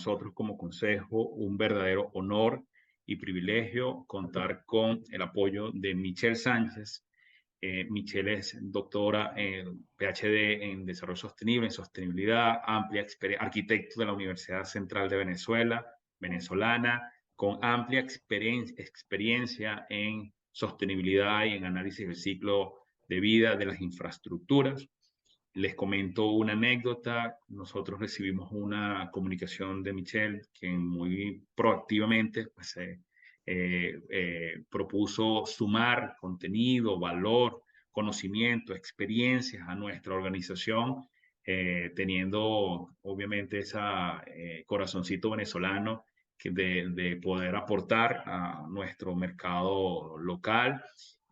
Nosotros como consejo un verdadero honor y privilegio contar con el apoyo de Michelle Sánchez. Michelle es doctora en PhD en Desarrollo Sostenible, en Sostenibilidad, amplia arquitecto de la Universidad Central de Venezuela, venezolana, con amplia experiencia en sostenibilidad y en análisis del ciclo de vida de las infraestructuras. Les comento una anécdota. Nosotros recibimos una comunicación de Michelle que muy proactivamente pues, propuso sumar contenido, valor, conocimiento, experiencias a nuestra organización, teniendo obviamente ese corazoncito venezolano de poder aportar a nuestro mercado local,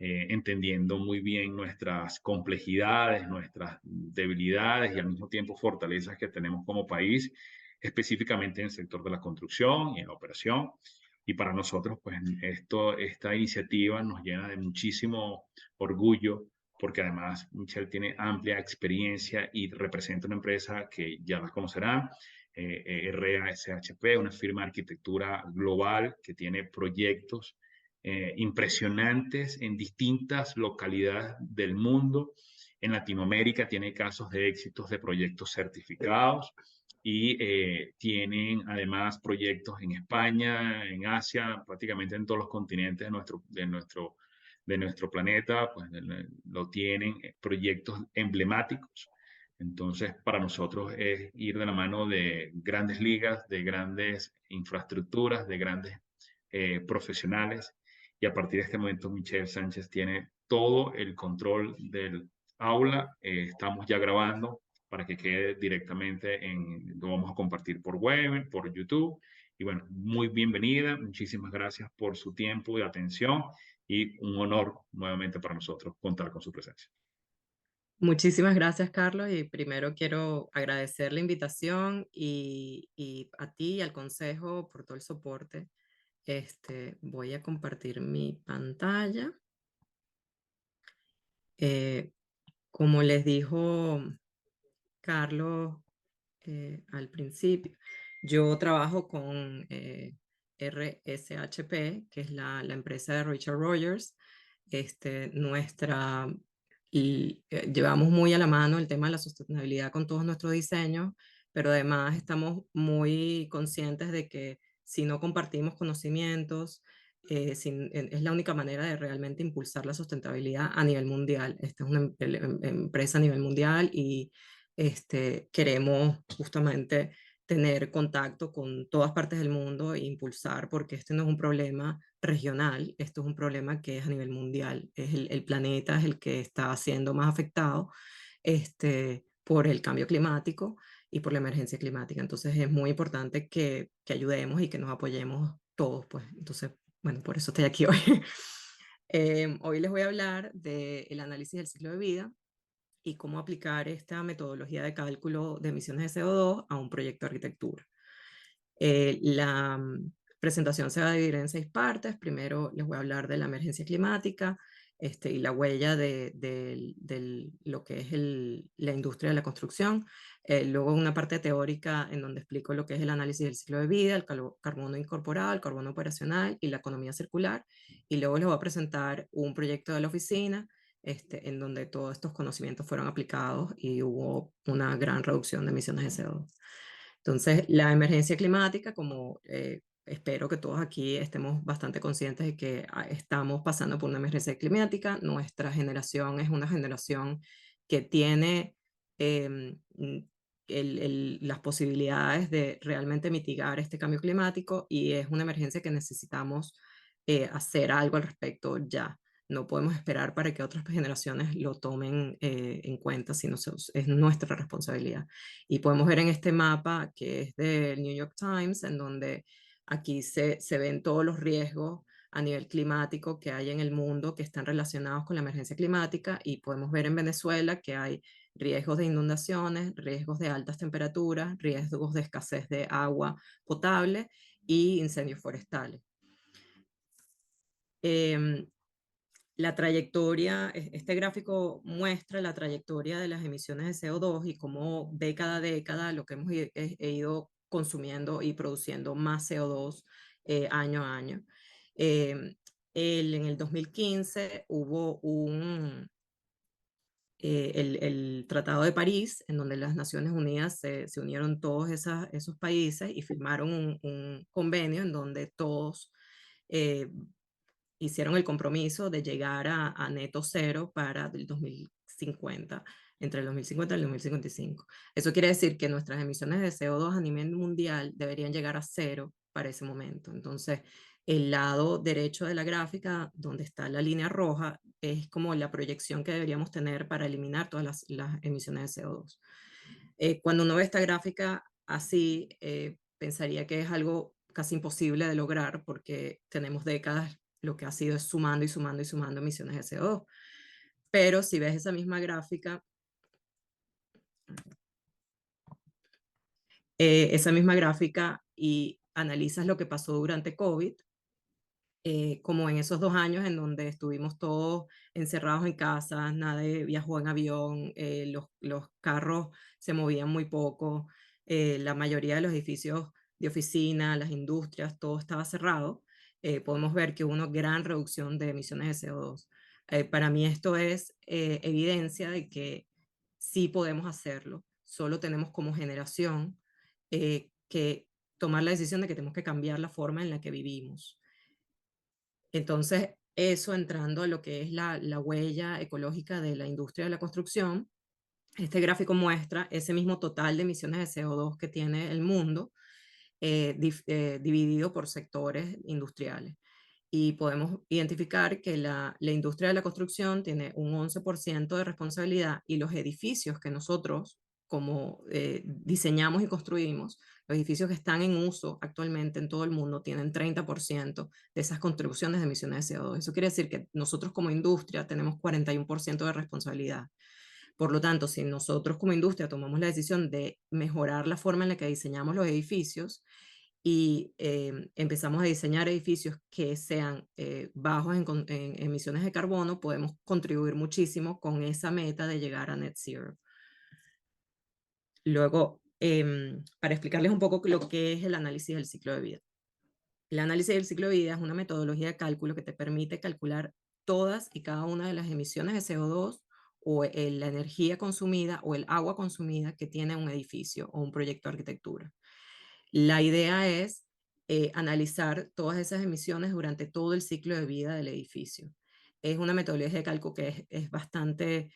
entendiendo muy bien nuestras complejidades, nuestras debilidades y al mismo tiempo fortalezas que tenemos como país, específicamente en el sector de la construcción y en la operación. Y para nosotros, pues esta iniciativa nos llena de muchísimo orgullo, porque además Michelle tiene amplia experiencia y representa una empresa que ya la conocerán, RASHP, una firma de arquitectura global que tiene proyectos impresionantes en distintas localidades del mundo. En Latinoamérica tiene casos de éxitos de proyectos certificados y tienen además proyectos en España, en Asia, prácticamente en todos los continentes de nuestro planeta, pues lo tienen, proyectos emblemáticos. Entonces, para nosotros es ir de la mano de grandes ligas, de grandes infraestructuras, de grandes profesionales. Y a partir de este momento, Michelle Sánchez tiene todo el control del aula. Estamos ya grabando para que quede directamente lo vamos a compartir por web, por YouTube. Y bueno, muy bienvenida. Muchísimas gracias por su tiempo y atención. Y un honor nuevamente para nosotros contar con su presencia. Muchísimas gracias, Carlos. Y primero quiero agradecer la invitación y a ti y al consejo por todo el soporte. Voy a compartir mi pantalla. Eh, Como les dijo Carlos al principio, yo trabajo con RSHP, que es la empresa de Richard Rogers. Llevamos muy a la mano el tema de la sostenibilidad con todos nuestros diseños, pero además estamos muy conscientes de que si no compartimos conocimientos, es la única manera de realmente impulsar la sustentabilidad a nivel mundial. Esta es una empresa a nivel mundial y queremos justamente tener contacto con todas partes del mundo e impulsar, porque este no es un problema regional, esto es un problema que es a nivel mundial. El planeta es el que está siendo más afectado por el cambio climático y por la emergencia climática. Entonces es muy importante que ayudemos y que nos apoyemos todos, pues. Entonces, bueno, por eso estoy aquí hoy. Hoy les voy a hablar del análisis del ciclo de vida y cómo aplicar esta metodología de cálculo de emisiones de CO2 a un proyecto de arquitectura. La presentación se va a dividir en 6 partes. Primero les voy a hablar de la emergencia climática y la huella de lo que es la industria de la construcción. Luego una parte teórica en donde explico lo que es el análisis del ciclo de vida, el carbono incorporado, el carbono operacional y la economía circular. Y luego les voy a presentar un proyecto de la oficina en donde todos estos conocimientos fueron aplicados y hubo una gran reducción de emisiones de CO2. Entonces, la emergencia climática, como espero que todos aquí estemos bastante conscientes de que estamos pasando por una emergencia climática, nuestra generación es una generación que tiene las posibilidades de realmente mitigar este cambio climático y es una emergencia que necesitamos hacer algo al respecto ya. No podemos esperar para que otras generaciones lo tomen en cuenta, sino es nuestra responsabilidad. Y podemos ver en este mapa que es del New York Times, en donde aquí se ven todos los riesgos a nivel climático que hay en el mundo que están relacionados con la emergencia climática, y podemos ver en Venezuela que hay riesgos de inundaciones, riesgos de altas temperaturas, riesgos de escasez de agua potable y incendios forestales. Em, la trayectoria, este gráfico muestra la trayectoria de las emisiones de CO2 y cómo década a década lo que hemos ido consumiendo y produciendo más CO2 año a año. Em, en el 2015 hubo el Tratado de París, en donde las Naciones Unidas se unieron todos esos países y firmaron un convenio en donde todos eh, hicieron el compromiso de llegar a neto cero para el 2050, entre el 2050 y el 2055. Eso quiere decir que nuestras emisiones de CO2 a nivel mundial deberían llegar a cero para ese momento. Entonces, el lado derecho de la gráfica, donde está la línea roja, es como la proyección que deberíamos tener para eliminar todas las emisiones de CO2. Cuando uno ve esta gráfica así, pensaría que es algo casi imposible de lograr porque tenemos décadas, lo que ha sido es sumando y sumando y sumando emisiones de CO2. Pero si ves esa misma gráfica y analizas lo que pasó durante COVID, como en esos 2 años en donde estuvimos todos encerrados en casa, nadie viajó en avión, los carros se movían muy poco, la mayoría de los edificios de oficina, las industrias, todo estaba cerrado, podemos ver que hubo una gran reducción de emisiones de CO2. Para mí esto es evidencia de que sí podemos hacerlo, solo tenemos como generación que tomar la decisión de que tenemos que cambiar la forma en la que vivimos. Entonces, eso entrando a lo que es la huella ecológica de la industria de la construcción, este gráfico muestra ese mismo total de emisiones de CO2 que tiene el mundo, dividido por sectores industriales. Y podemos identificar que la industria de la construcción tiene un 11% de responsabilidad y los edificios que nosotros como diseñamos y construimos, los edificios que están en uso actualmente en todo el mundo tienen 30% de esas construcciones de emisiones de CO2. Eso quiere decir que nosotros como industria tenemos 41% de responsabilidad. Por lo tanto, si nosotros como industria tomamos la decisión de mejorar la forma en la que diseñamos los edificios, y empezamos a diseñar edificios que sean bajos en emisiones de carbono, podemos contribuir muchísimo con esa meta de llegar a net zero. Luego, para explicarles un poco lo que es el análisis del ciclo de vida. El análisis del ciclo de vida es una metodología de cálculo que te permite calcular todas y cada una de las emisiones de CO2 o la energía consumida o el agua consumida que tiene un edificio o un proyecto de arquitectura. La idea es analizar todas esas emisiones durante todo el ciclo de vida del edificio. Es una metodología de cálculo que es bastante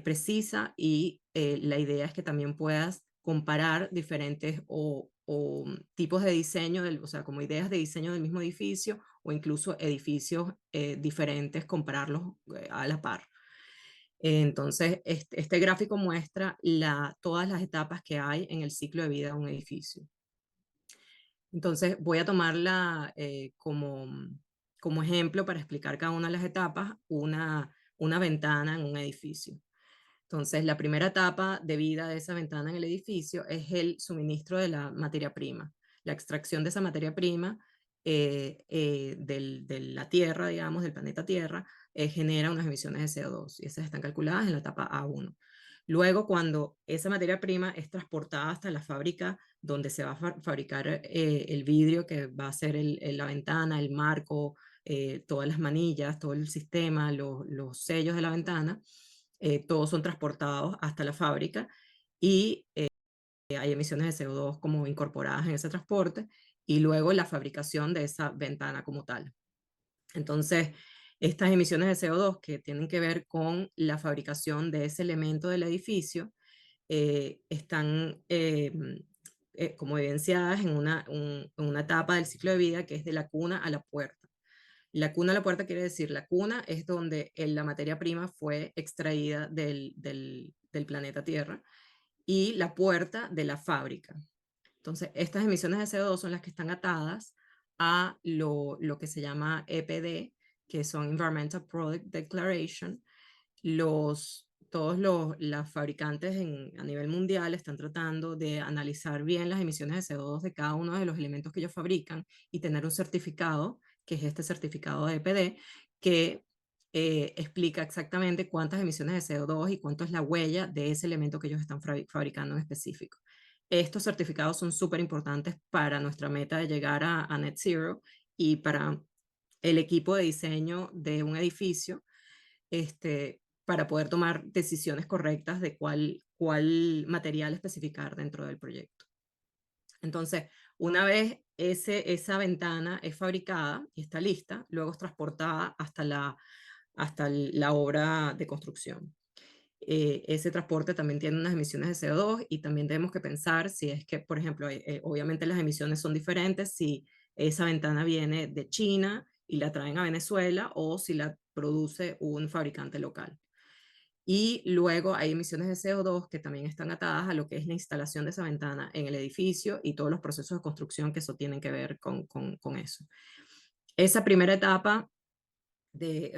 precisa y la idea es que también puedas comparar diferentes tipos de diseño, o sea, como ideas de diseño del mismo edificio o incluso edificios diferentes, compararlos a la par. Entonces, este gráfico muestra todas las etapas que hay en el ciclo de vida de un edificio. Entonces, voy a tomarla como ejemplo para explicar cada una de las etapas, una ventana en un edificio. Entonces, la primera etapa de vida de esa ventana en el edificio es el suministro de la materia prima, la extracción de esa materia prima de la Tierra, digamos, del planeta Tierra, genera unas emisiones de CO2 y esas están calculadas en la etapa A1. Luego, cuando esa materia prima es transportada hasta la fábrica donde se va a fabricar el vidrio que va a ser la ventana, el marco, todas las manillas, todo el sistema, los sellos de la ventana, todos son transportados hasta la fábrica y hay emisiones de CO2 como incorporadas en ese transporte y luego la fabricación de esa ventana como tal. Entonces, estas emisiones de CO2 que tienen que ver con la fabricación de ese elemento del edificio están como evidenciadas en una etapa del ciclo de vida que es de la cuna a la puerta. La cuna a la puerta quiere decir, la cuna es donde la materia prima fue extraída del planeta Tierra y la puerta de la fábrica. Entonces, estas emisiones de CO2 son las que están atadas a lo que se llama EPD, que son Environmental Product Declaration. Todos los fabricantes a nivel mundial están tratando de analizar bien las emisiones de CO2 de cada uno de los elementos que ellos fabrican y tener un certificado, que es este certificado de EPD, que explica exactamente cuántas emisiones de CO2 y cuánto es la huella de ese elemento que ellos están fabricando en específico. Estos certificados son súper importantes para nuestra meta de llegar a Net Zero y para el equipo de diseño de un edificio, para poder tomar decisiones correctas de cuál material especificar dentro del proyecto. Entonces, una vez esa ventana es fabricada y está lista, luego es transportada hasta la obra de construcción. Ese transporte también tiene unas emisiones de CO2 y también tenemos que pensar si es que, por ejemplo, obviamente las emisiones son diferentes si esa ventana viene de China y la traen a Venezuela o si la produce un fabricante local. Y luego hay emisiones de CO2 que también están atadas a lo que es la instalación de esa ventana en el edificio y todos los procesos de construcción que eso tienen que ver con eso. Esa primera etapa de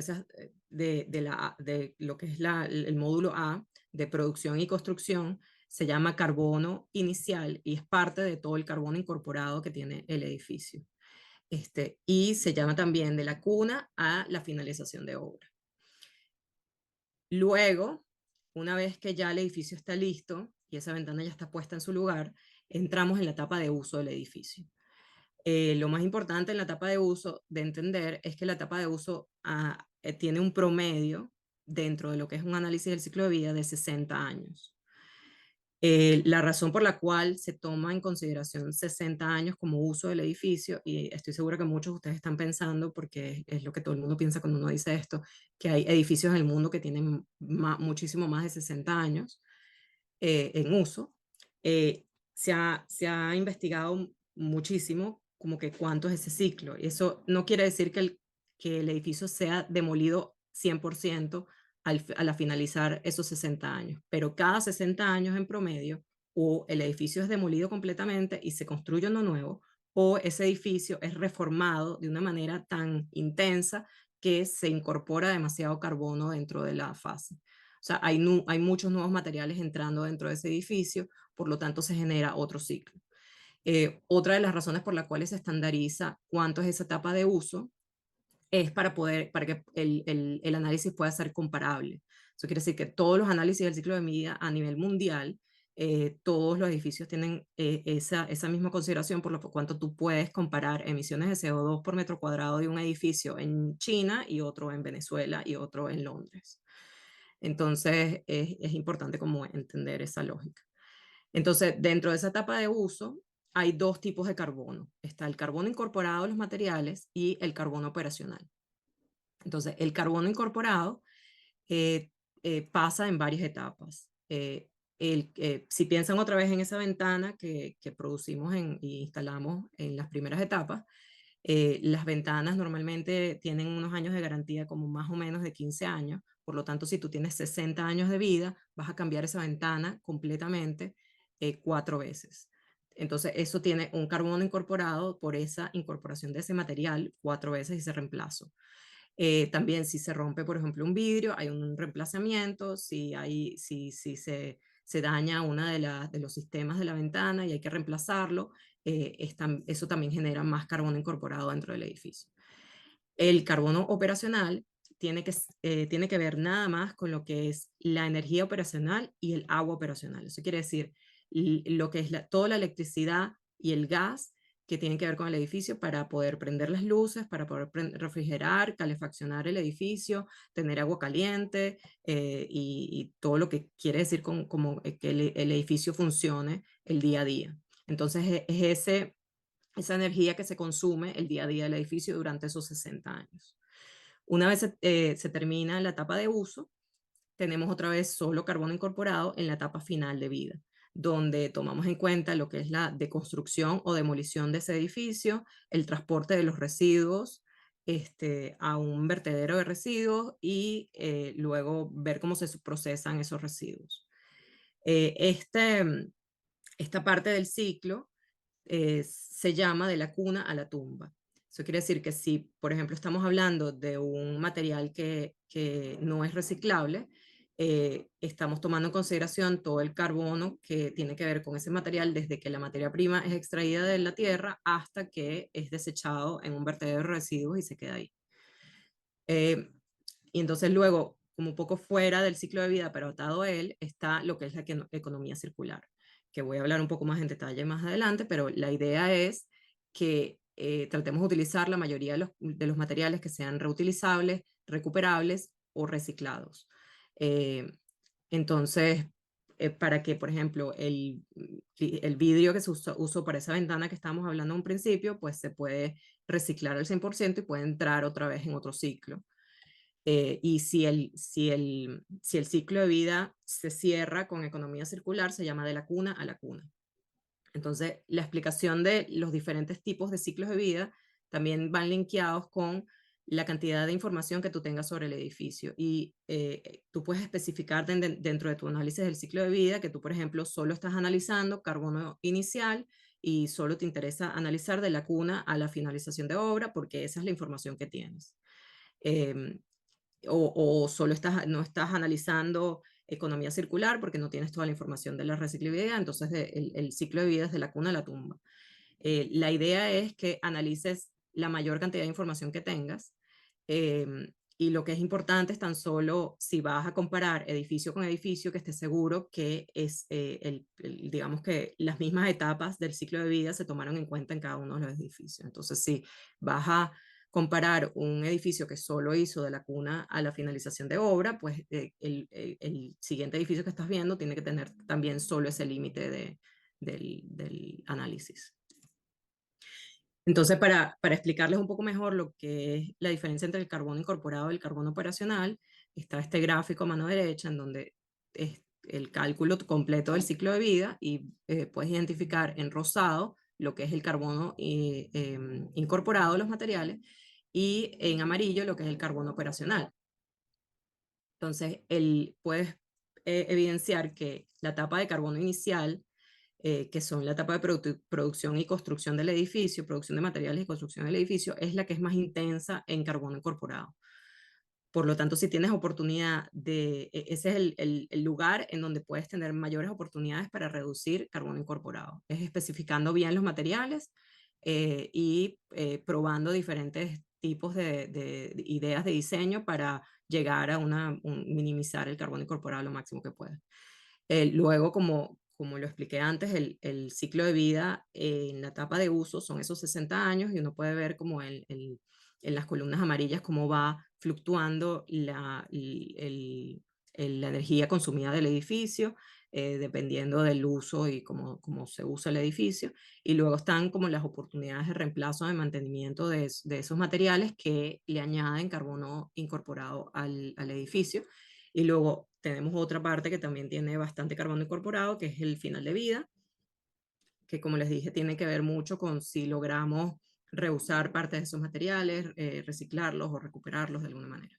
lo que es el módulo A de producción y construcción se llama carbono inicial y es parte de todo el carbono incorporado que tiene el edificio. Y se llama también de la cuna a la finalización de obra. Luego, una vez que ya el edificio está listo y esa ventana ya está puesta en su lugar, entramos en la etapa de uso del edificio. Lo más importante en la etapa de uso de entender es que la etapa de uso tiene un promedio dentro de lo que es un análisis del ciclo de vida de 60 años. La razón por la cual se toma en consideración 60 años como uso del edificio, y estoy segura que muchos de ustedes están pensando, porque es lo que todo el mundo piensa cuando uno dice esto, que hay edificios en el mundo que tienen muchísimo más de 60 años en uso. Eh, se ha investigado muchísimo como que cuánto es ese ciclo. Y eso no quiere decir que el edificio sea demolido 100% al finalizar esos 60 años, pero cada 60 años en promedio, o el edificio es demolido completamente y se construye uno nuevo, o ese edificio es reformado de una manera tan intensa que se incorpora demasiado carbono dentro de la fase. O sea, hay muchos nuevos materiales entrando dentro de ese edificio, por lo tanto se genera otro ciclo. Otra de las razones por las cuales se estandariza cuánto es esa etapa de uso es para que el análisis pueda ser comparable. Eso quiere decir que todos los análisis del ciclo de vida a nivel mundial, todos los edificios tienen esa misma consideración, por lo cuanto tú puedes comparar emisiones de CO2 por metro cuadrado de un edificio en China y otro en Venezuela y otro en Londres. Entonces, es importante como entender esa lógica. Entonces, dentro de esa etapa de uso, hay dos tipos de carbono. Está el carbono incorporado a los materiales y el carbono operacional. Entonces, el carbono incorporado eh, pasa en varias etapas. Si piensan otra vez en esa ventana que producimos y instalamos en las primeras etapas, las ventanas normalmente tienen unos años de garantía como más o menos de 15 años, por lo tanto, si tú tienes 60 años de vida, vas a cambiar esa ventana completamente 4 veces. Entonces, eso tiene un carbono incorporado por esa incorporación de ese material 4 veces y ese reemplazo. También si se rompe, por ejemplo, un vidrio, hay un reemplazamiento, si se daña uno de los sistemas de la ventana y hay que reemplazarlo, eso también genera más carbono incorporado dentro del edificio. El carbono operacional tiene que ver nada más con lo que es la energía operacional y el agua operacional. Eso quiere decir lo que es toda la electricidad y el gas que tienen que ver con el edificio para poder prender las luces, para poder refrigerar, calefaccionar el edificio, tener agua caliente y todo lo que quiere decir como que el edificio funcione el día a día. Entonces es esa energía que se consume el día a día del edificio durante esos 60 años. Una vez se termina la etapa de uso, tenemos otra vez solo carbono incorporado en la etapa final de vida, donde tomamos en cuenta lo que es la deconstrucción o demolición de ese edificio, el transporte de los residuos a un vertedero de residuos y luego ver cómo se procesan esos residuos. Eh, este, esta parte del ciclo se llama de la cuna a la tumba. Eso quiere decir que si, por ejemplo, estamos hablando de un material que no es reciclable, estamos tomando en consideración todo el carbono que tiene que ver con ese material desde que la materia prima es extraída de la tierra hasta que es desechado en un vertedero de residuos y se queda ahí. Eh, y entonces luego, como un poco fuera del ciclo de vida, pero atado a él, está lo que es la economía circular, que voy a hablar un poco más en detalle más adelante, pero la idea es que tratemos de utilizar la mayoría de los materiales que sean reutilizables, recuperables o reciclados. Eh, entonces, para que, por ejemplo, el vidrio que se usó para esa ventana que estábamos hablando en un principio, pues se puede reciclar al 100% y puede entrar otra vez en otro ciclo. Y si el ciclo de vida se cierra con economía circular, se llama de la cuna a la cuna. Entonces, la explicación de los diferentes tipos de ciclos de vida también van linkeados con la cantidad de información que tú tengas sobre el edificio. Y tú puedes especificar dentro de tu análisis del ciclo de vida que tú, por ejemplo, solo estás analizando carbono inicial y solo te interesa analizar de la cuna a la finalización de obra porque esa es la información que tienes. Em, o solo no estás analizando economía circular porque no tienes toda la información de la reciclabilidad, entonces el ciclo de vida es de la cuna a la tumba. La idea es que analices la mayor cantidad de información que tengas, y lo que es importante es tan solo si vas a comparar edificio con edificio, que estés seguro que es, digamos que las mismas etapas del ciclo de vida se tomaron en cuenta en cada uno de los edificios. Entonces, si vas a comparar un edificio que solo hizo de la cuna a la finalización de obra, pues el siguiente edificio que estás viendo tiene que tener también solo ese límite del análisis. Entonces, para explicarles un poco mejor lo que es la diferencia entre el carbono incorporado y el carbono operacional, está este gráfico a mano derecha en donde es el cálculo completo del ciclo de vida y puedes identificar en rosado lo que es el carbono incorporado a los materiales y en amarillo lo que es el carbono operacional. Entonces, puedes evidenciar que la etapa de carbono inicial, que son la etapa de producción y construcción del edificio, producción de materiales y construcción del edificio, es la que es más intensa en carbono incorporado. Por lo tanto, si tienes oportunidad ese es el lugar en donde puedes tener mayores oportunidades para reducir carbono incorporado. Es especificando bien los materiales y probando diferentes tipos de ideas de diseño para llegar a minimizar el carbono incorporado lo máximo que puedas. Luego, como lo expliqué antes, el ciclo de vida en la etapa de uso son esos 60 años y uno puede ver como en las columnas amarillas cómo va fluctuando la energía consumida del edificio, dependiendo del uso y cómo se usa el edificio. Y luego están como las oportunidades de reemplazo, de mantenimiento de esos materiales que le añaden carbono incorporado al edificio. Y luego tenemos otra parte que también tiene bastante carbono incorporado, que es el final de vida, que como les dije, tiene que ver mucho con si logramos reusar partes de esos materiales, reciclarlos o recuperarlos de alguna manera.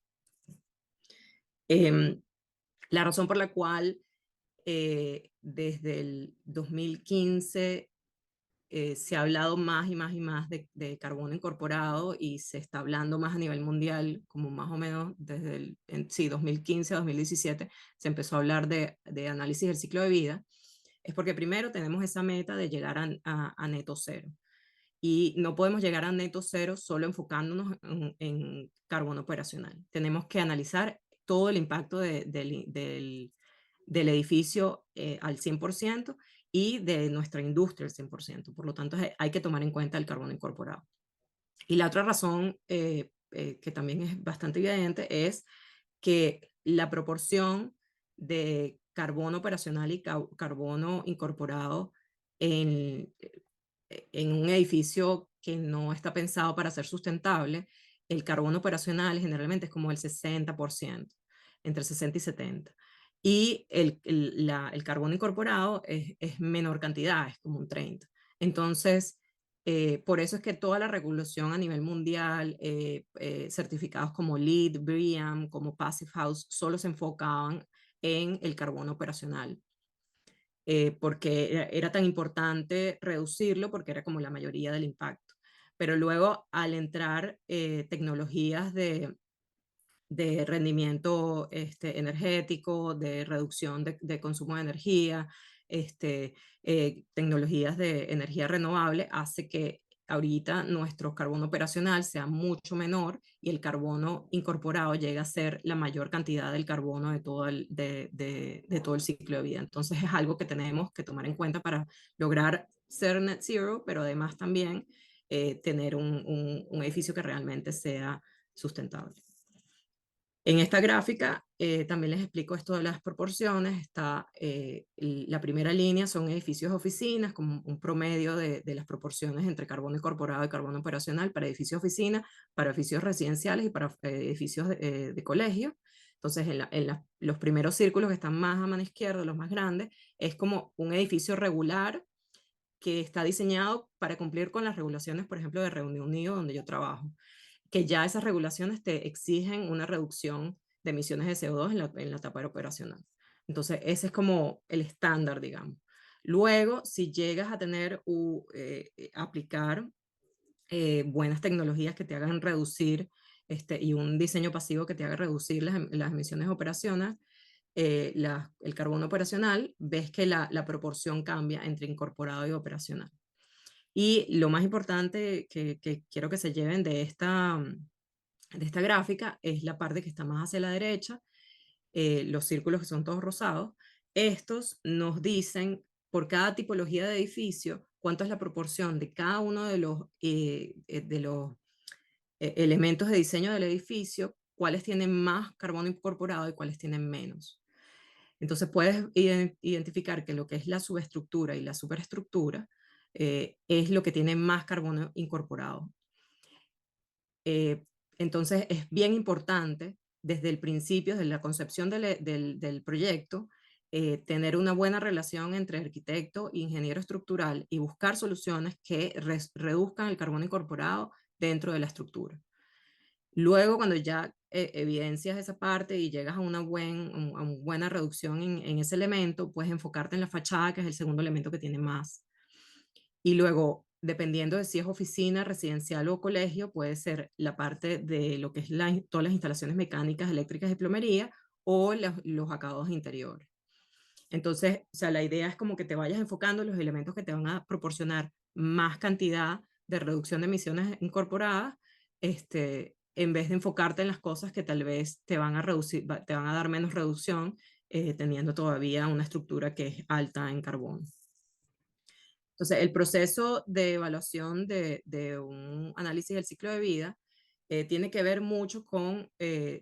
La razón por la cual desde el 2015 se ha hablado más y más y más de carbono incorporado y se está hablando más a nivel mundial, como más o menos desde sí, 2015 a 2017 se empezó a hablar de análisis del ciclo de vida, es porque primero tenemos esa meta de llegar a neto cero. Y no podemos llegar a neto cero solo enfocándonos en carbono operacional. Tenemos que analizar todo el impacto del edificio al 100% y de nuestra industria al 100%. Por lo tanto, hay que tomar en cuenta el carbono incorporado. Y la otra razón que también es bastante evidente es que la proporción de carbono operacional y carbono incorporado en, en un edificio que no está pensado para ser sustentable, el carbono operacional generalmente es como el 60%, entre 60 y 70. Y el carbono incorporado es menor cantidad, es como un 30. Entonces, por eso es que toda la regulación a nivel mundial, certificados como LEED, BREEAM, como Passive House, solo se enfocaban en el carbono operacional. Porque era tan importante reducirlo porque era como la mayoría del impacto. Pero luego al entrar tecnologías de rendimiento energético, de reducción de consumo de energía, tecnologías de energía renovable, hace que ahorita nuestro carbono operacional sea mucho menor y el carbono incorporado llega a ser la mayor cantidad del carbono de todo el ciclo de vida. Entonces es algo que tenemos que tomar en cuenta para lograr ser net zero, pero además también tener un edificio que realmente sea sustentable. En esta gráfica también les explico esto de las proporciones. La primera línea son edificios de oficinas, como un promedio de las proporciones entre carbono incorporado y carbono operacional para edificios de oficina, para edificios residenciales y para edificios de colegio. Entonces, los primeros círculos que están más a mano izquierda, los más grandes, es como un edificio regular que está diseñado para cumplir con las regulaciones, por ejemplo, de Reino Unido, donde yo trabajo, que ya esas regulaciones te exigen una reducción de emisiones de CO2 en la etapa operacional. Entonces, ese es como el estándar, digamos. Luego, si llegas a tener aplicar buenas tecnologías que te hagan reducir y un diseño pasivo que te haga reducir las emisiones operacionales, el carbono operacional, ves que la proporción cambia entre incorporado y operacional. Y lo más importante que quiero que se lleven de esta gráfica es la parte que está más hacia la derecha, los círculos que son todos rosados. Estos nos dicen por cada tipología de edificio cuánto es la proporción de cada uno de los elementos de diseño del edificio, cuáles tienen más carbono incorporado y cuáles tienen menos. Entonces puedes identificar que lo que es la subestructura y la superestructura es lo que tiene más carbono incorporado. Eh, entonces es bien importante desde el principio, desde la concepción del proyecto, tener una buena relación entre arquitecto e ingeniero estructural y buscar soluciones que reduzcan el carbono incorporado dentro de la estructura. Luego, cuando ya evidencias esa parte y llegas a una buena reducción en ese elemento, puedes enfocarte en la fachada, que es el segundo elemento que tiene más. Y luego, dependiendo de si es oficina, residencial o colegio, puede ser la parte de lo que es todas las instalaciones mecánicas, eléctricas y plomería o los acabados interiores. Entonces, o sea, la idea es como que te vayas enfocando en los elementos que te van a proporcionar más cantidad de reducción de emisiones incorporadas, en vez de enfocarte en las cosas que tal vez te van a reducir, te van a dar menos reducción, teniendo todavía una estructura que es alta en carbono. Entonces, el proceso de evaluación de un análisis del ciclo de vida tiene que ver mucho con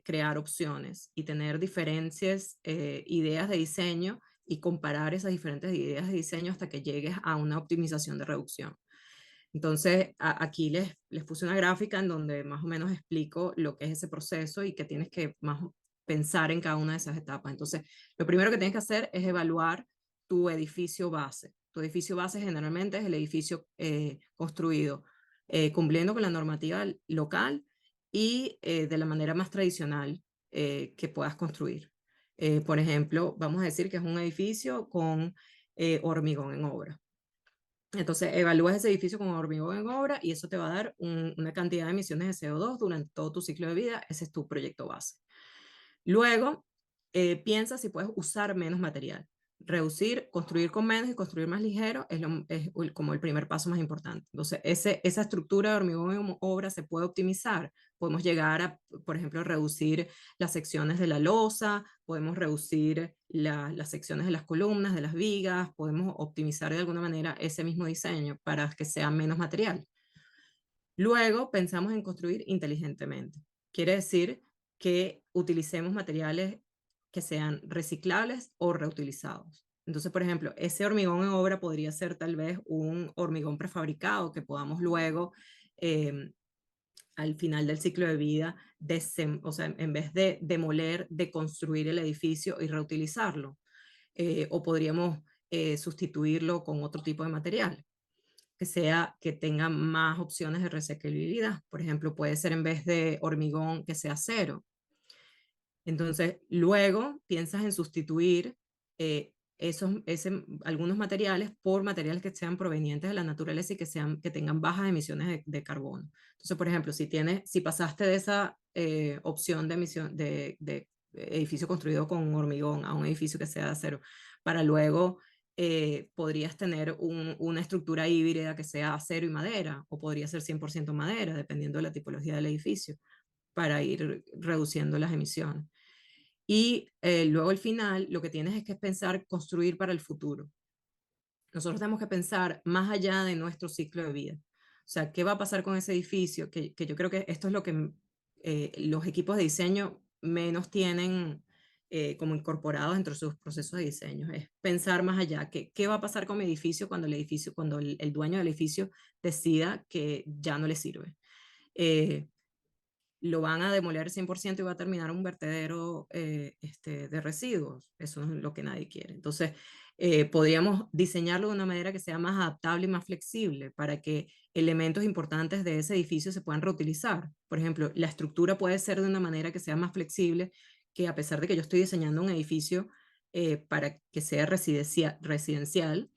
crear opciones y tener diferentes ideas de diseño y comparar esas diferentes ideas de diseño hasta que llegues a una optimización de reducción. Entonces, aquí les puse una gráfica en donde más o menos explico lo que es ese proceso y que tienes que más pensar en cada una de esas etapas. Entonces, lo primero que tienes que hacer es evaluar tu edificio base. Tu edificio base generalmente es el edificio construido cumpliendo con la normativa local y de la manera más tradicional que puedas construir. Por ejemplo, vamos a decir que es un edificio con hormigón en obra. Entonces, evalúas ese edificio con hormigón en obra y eso te va a dar una cantidad de emisiones de CO2 durante todo tu ciclo de vida. Ese es tu proyecto base. Luego, piensa si puedes usar menos material. Reducir, construir con menos y construir más ligero es como el primer paso más importante. Entonces, esa estructura de hormigón en obra se puede optimizar. Podemos llegar a, por ejemplo, reducir las secciones de la losa, podemos reducir las secciones de las columnas, de las vigas, podemos optimizar de alguna manera ese mismo diseño para que sea menos material. Luego, pensamos en construir inteligentemente. Quiere decir que utilicemos materiales que sean reciclables o reutilizados. Entonces, por ejemplo, ese hormigón en obra podría ser tal vez un hormigón prefabricado que podamos luego, al final del ciclo de vida, o sea, en vez de demoler, deconstruir el edificio y reutilizarlo. O podríamos sustituirlo con otro tipo de material que tenga más opciones de reciclabilidad. Por ejemplo, puede ser en vez de hormigón que sea acero. Entonces, luego piensas en sustituir algunos materiales por materiales que sean provenientes de la naturaleza y que tengan bajas emisiones de carbono. Entonces, por ejemplo, si pasaste de esa opción de emisión de edificio construido con hormigón a un edificio que sea de acero, para luego podrías tener una estructura híbrida que sea acero y madera, o podría ser 100% madera, dependiendo de la tipología del edificio, para ir reduciendo las emisiones. Y luego al final lo que tienes es que pensar construir para el futuro. Nosotros tenemos que pensar más allá de nuestro ciclo de vida. O sea, ¿qué va a pasar con ese edificio? Que yo creo que esto es lo que los equipos de diseño menos tienen como incorporados dentro de sus procesos de diseño. Es pensar más allá. ¿Qué va a pasar con mi edificio cuando el dueño del edificio decida que ya no le sirve? Eh, lo van a demoler 100% y va a terminar un vertedero de residuos. Eso es lo que nadie quiere. Entonces, podríamos diseñarlo de una manera que sea más adaptable y más flexible para que elementos importantes de ese edificio se puedan reutilizar. Por ejemplo, la estructura puede ser de una manera que sea más flexible, que a pesar de que yo estoy diseñando un edificio para que sea residencial,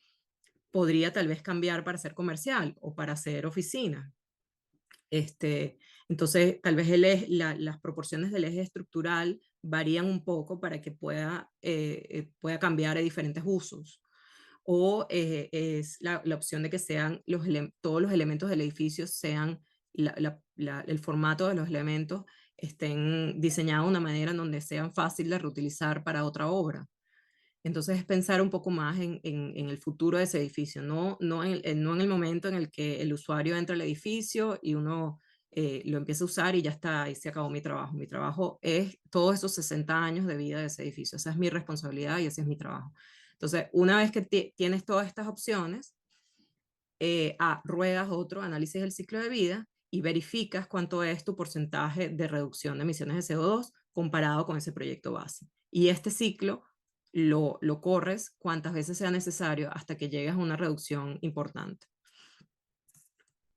podría tal vez cambiar para ser comercial o para ser oficina. Este, entonces, tal vez las proporciones del eje estructural varían un poco para que pueda cambiar a diferentes usos. O es la opción de que sean todos los elementos del edificio sean, el formato de los elementos estén diseñados de una manera en donde sean fáciles de reutilizar para otra obra. Entonces es pensar un poco más en el futuro de ese edificio, no en el momento en el que el usuario entra al edificio y uno lo empieza a usar y ya está, ahí se acabó mi trabajo. Mi trabajo es todos esos 60 años de vida de ese edificio. Esa es mi responsabilidad y ese es mi trabajo. Entonces, una vez que tienes todas estas opciones, ruedas otro análisis del ciclo de vida y verificas cuánto es tu porcentaje de reducción de emisiones de CO2 comparado con ese proyecto base. Y este ciclo lo corres cuantas veces sea necesario hasta que llegues a una reducción importante.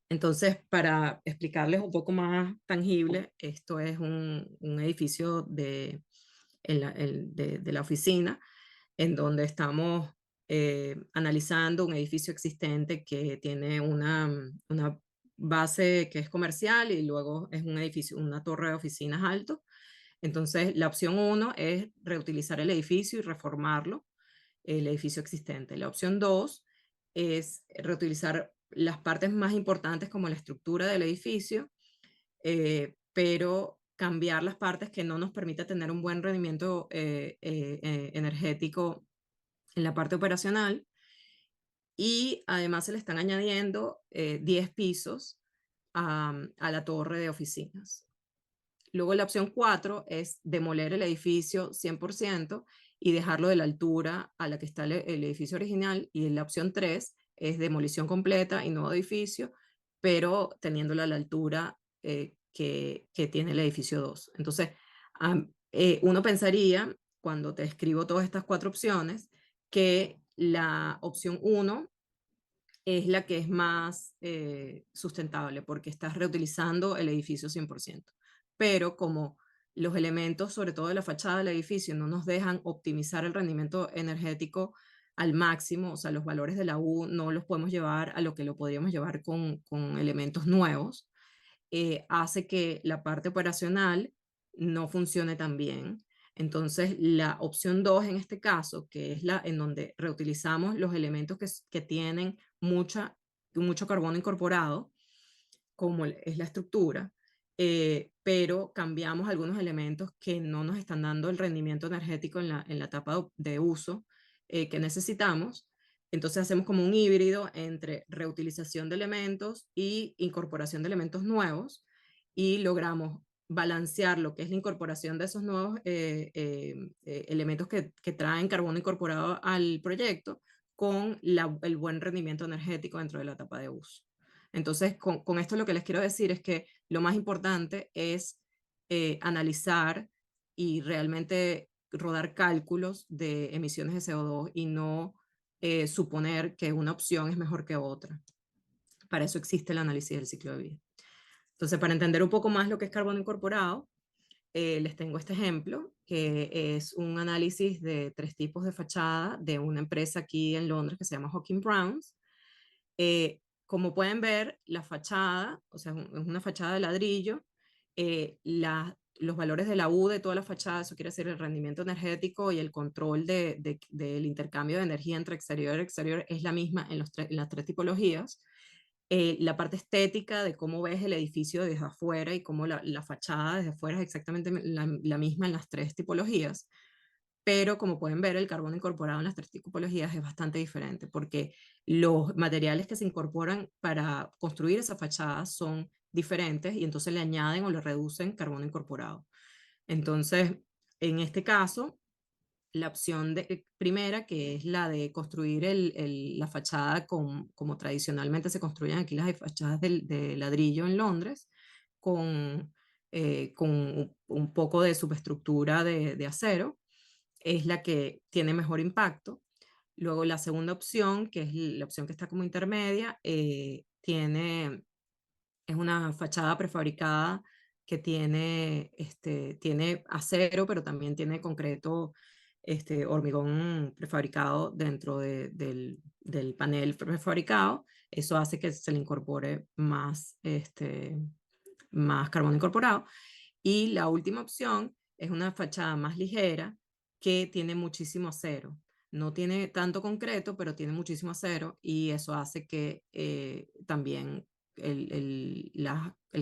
Entonces, para explicarles un poco más tangible, esto es un edificio de la oficina en donde estamos analizando un edificio existente que tiene una base que es comercial y luego es un edificio, una torre de oficinas alto. Entonces, la opción 1 es reutilizar el edificio y reformarlo, el edificio existente. La opción 2 es reutilizar las partes más importantes como la estructura del edificio, pero cambiar las partes que no nos permita tener un buen rendimiento energético en la parte operacional. Y además se le están añadiendo 10 pisos a la torre de oficinas. Luego la opción 4 es demoler el edificio 100% y dejarlo de la altura a la que está el edificio original. Y la opción 3 es demolición completa y nuevo edificio, pero teniéndolo a la altura que tiene el edificio 2. Entonces, uno pensaría, cuando te escribo todas estas 4 opciones, que la opción 1 es la que es más sustentable porque estás reutilizando el edificio 100%. Pero como los elementos, sobre todo de la fachada del edificio, no nos dejan optimizar el rendimiento energético al máximo, o sea, los valores de la U no los podemos llevar a lo que lo podríamos llevar con elementos nuevos, hace que la parte operacional no funcione tan bien. Entonces, la opción 2 en este caso, que es la en donde reutilizamos los elementos que tienen mucho carbono incorporado, como es la estructura, pero cambiamos algunos elementos que no nos están dando el rendimiento energético en la etapa de uso que necesitamos. Entonces hacemos como un híbrido entre reutilización de elementos y incorporación de elementos nuevos y logramos balancear lo que es la incorporación de esos nuevos elementos que traen carbono incorporado al proyecto con el buen rendimiento energético dentro de la etapa de uso. Entonces, con esto lo que les quiero decir es que lo más importante es analizar y realmente rodar cálculos de emisiones de CO2 y no suponer que una opción es mejor que otra. Para eso existe el análisis del ciclo de vida. Entonces, para entender un poco más lo que es carbono incorporado, les tengo este ejemplo, que es un análisis de 3 tipos de fachada de una empresa aquí en Londres que se llama Hawking Browns. Como pueden ver, la fachada, o sea, es una fachada de ladrillo, los valores de la U de toda la fachada, eso quiere decir el rendimiento energético y el control del intercambio de energía entre exterior y exterior es la misma en las tres tipologías. La parte estética de cómo ves el edificio desde afuera y cómo la fachada desde afuera es exactamente la misma en las tres tipologías, pero como pueden ver, el carbono incorporado en las tres tipologías es bastante diferente, porque los materiales que se incorporan para construir esa fachada son diferentes y entonces le añaden o le reducen carbono incorporado. Entonces, en este caso, la opción primera, que es la de construir la fachada como tradicionalmente se construyen aquí las fachadas de ladrillo en Londres, con un poco de superestructura de acero, es la que tiene mejor impacto. Luego la segunda opción, que es la opción que está como intermedia, es una fachada prefabricada que tiene acero, pero también tiene concreto, hormigón prefabricado dentro del panel prefabricado. Eso hace que se le incorpore más carbono incorporado. Y la última opción es una fachada más ligera que tiene muchísimo acero. No tiene tanto concreto, pero tiene muchísimo acero y eso hace que también el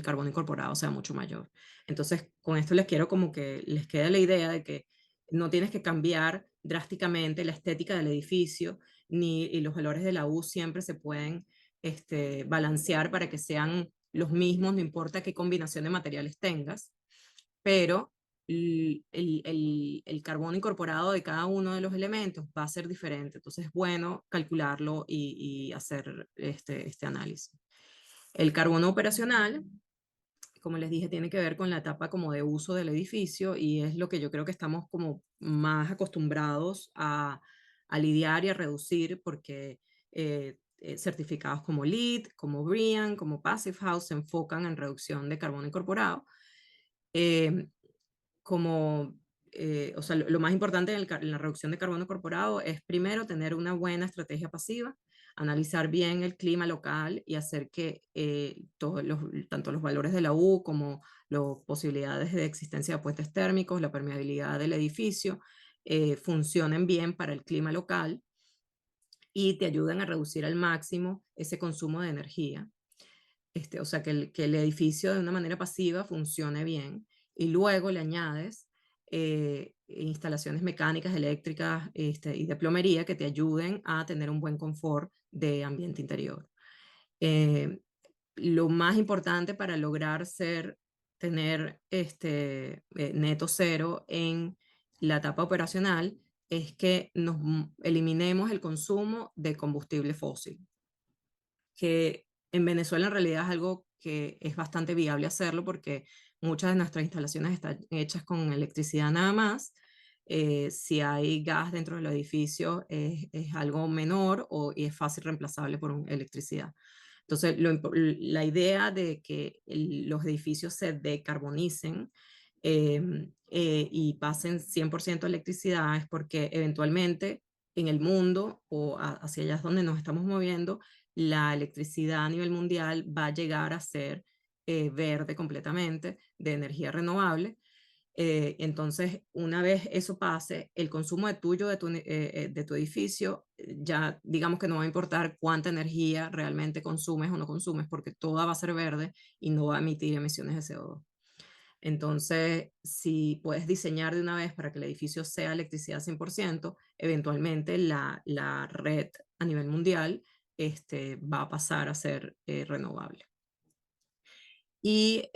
carbono incorporado sea mucho mayor. Entonces, con esto les quiero como que les quede la idea de que no tienes que cambiar drásticamente la estética del edificio, y los valores de la U siempre se pueden balancear para que sean los mismos, no importa qué combinación de materiales tengas, pero el carbono incorporado de cada uno de los elementos va a ser diferente. Entonces es bueno calcularlo y hacer este análisis. El carbono operacional, como les dije, tiene que ver con la etapa como de uso del edificio y es lo que yo creo que estamos como más acostumbrados a lidiar y a reducir porque certificados como LEED, como BREEAM, como Passive House se enfocan en reducción de carbono incorporado. Eh, o sea, lo más importante en la reducción de carbono incorporado es primero tener una buena estrategia pasiva, analizar bien el clima local y hacer que tanto los valores de la U como las posibilidades de existencia de puentes térmicos, la permeabilidad del edificio, funcionen bien para el clima local y te ayuden a reducir al máximo ese consumo de energía. O sea, que el edificio de una manera pasiva funcione bien y luego le añades instalaciones mecánicas, eléctricas y de plomería que te ayuden a tener un buen confort de ambiente interior. Eh, lo más importante para lograr tener neto cero en la etapa operacional es que eliminemos el consumo de combustible fósil, que en Venezuela en realidad es algo que es bastante viable hacerlo porque muchas de nuestras instalaciones están hechas con electricidad nada más. Si hay gas dentro del edificio es algo menor y es fácil reemplazable por electricidad. Entonces, la idea de que los edificios se decarbonicen y pasen 100% a electricidad es porque eventualmente en el mundo o hacia allá es donde nos estamos moviendo, la electricidad a nivel mundial va a llegar a ser verde completamente, de energía renovable. Entonces, una vez eso pase, el consumo de tu edificio, ya digamos que no va a importar cuánta energía realmente consumes o no consumes, porque toda va a ser verde y no va a emitir emisiones de CO2. Entonces, si puedes diseñar de una vez para que el edificio sea electricidad 100%, eventualmente la red a nivel mundial va a pasar a ser renovable. Y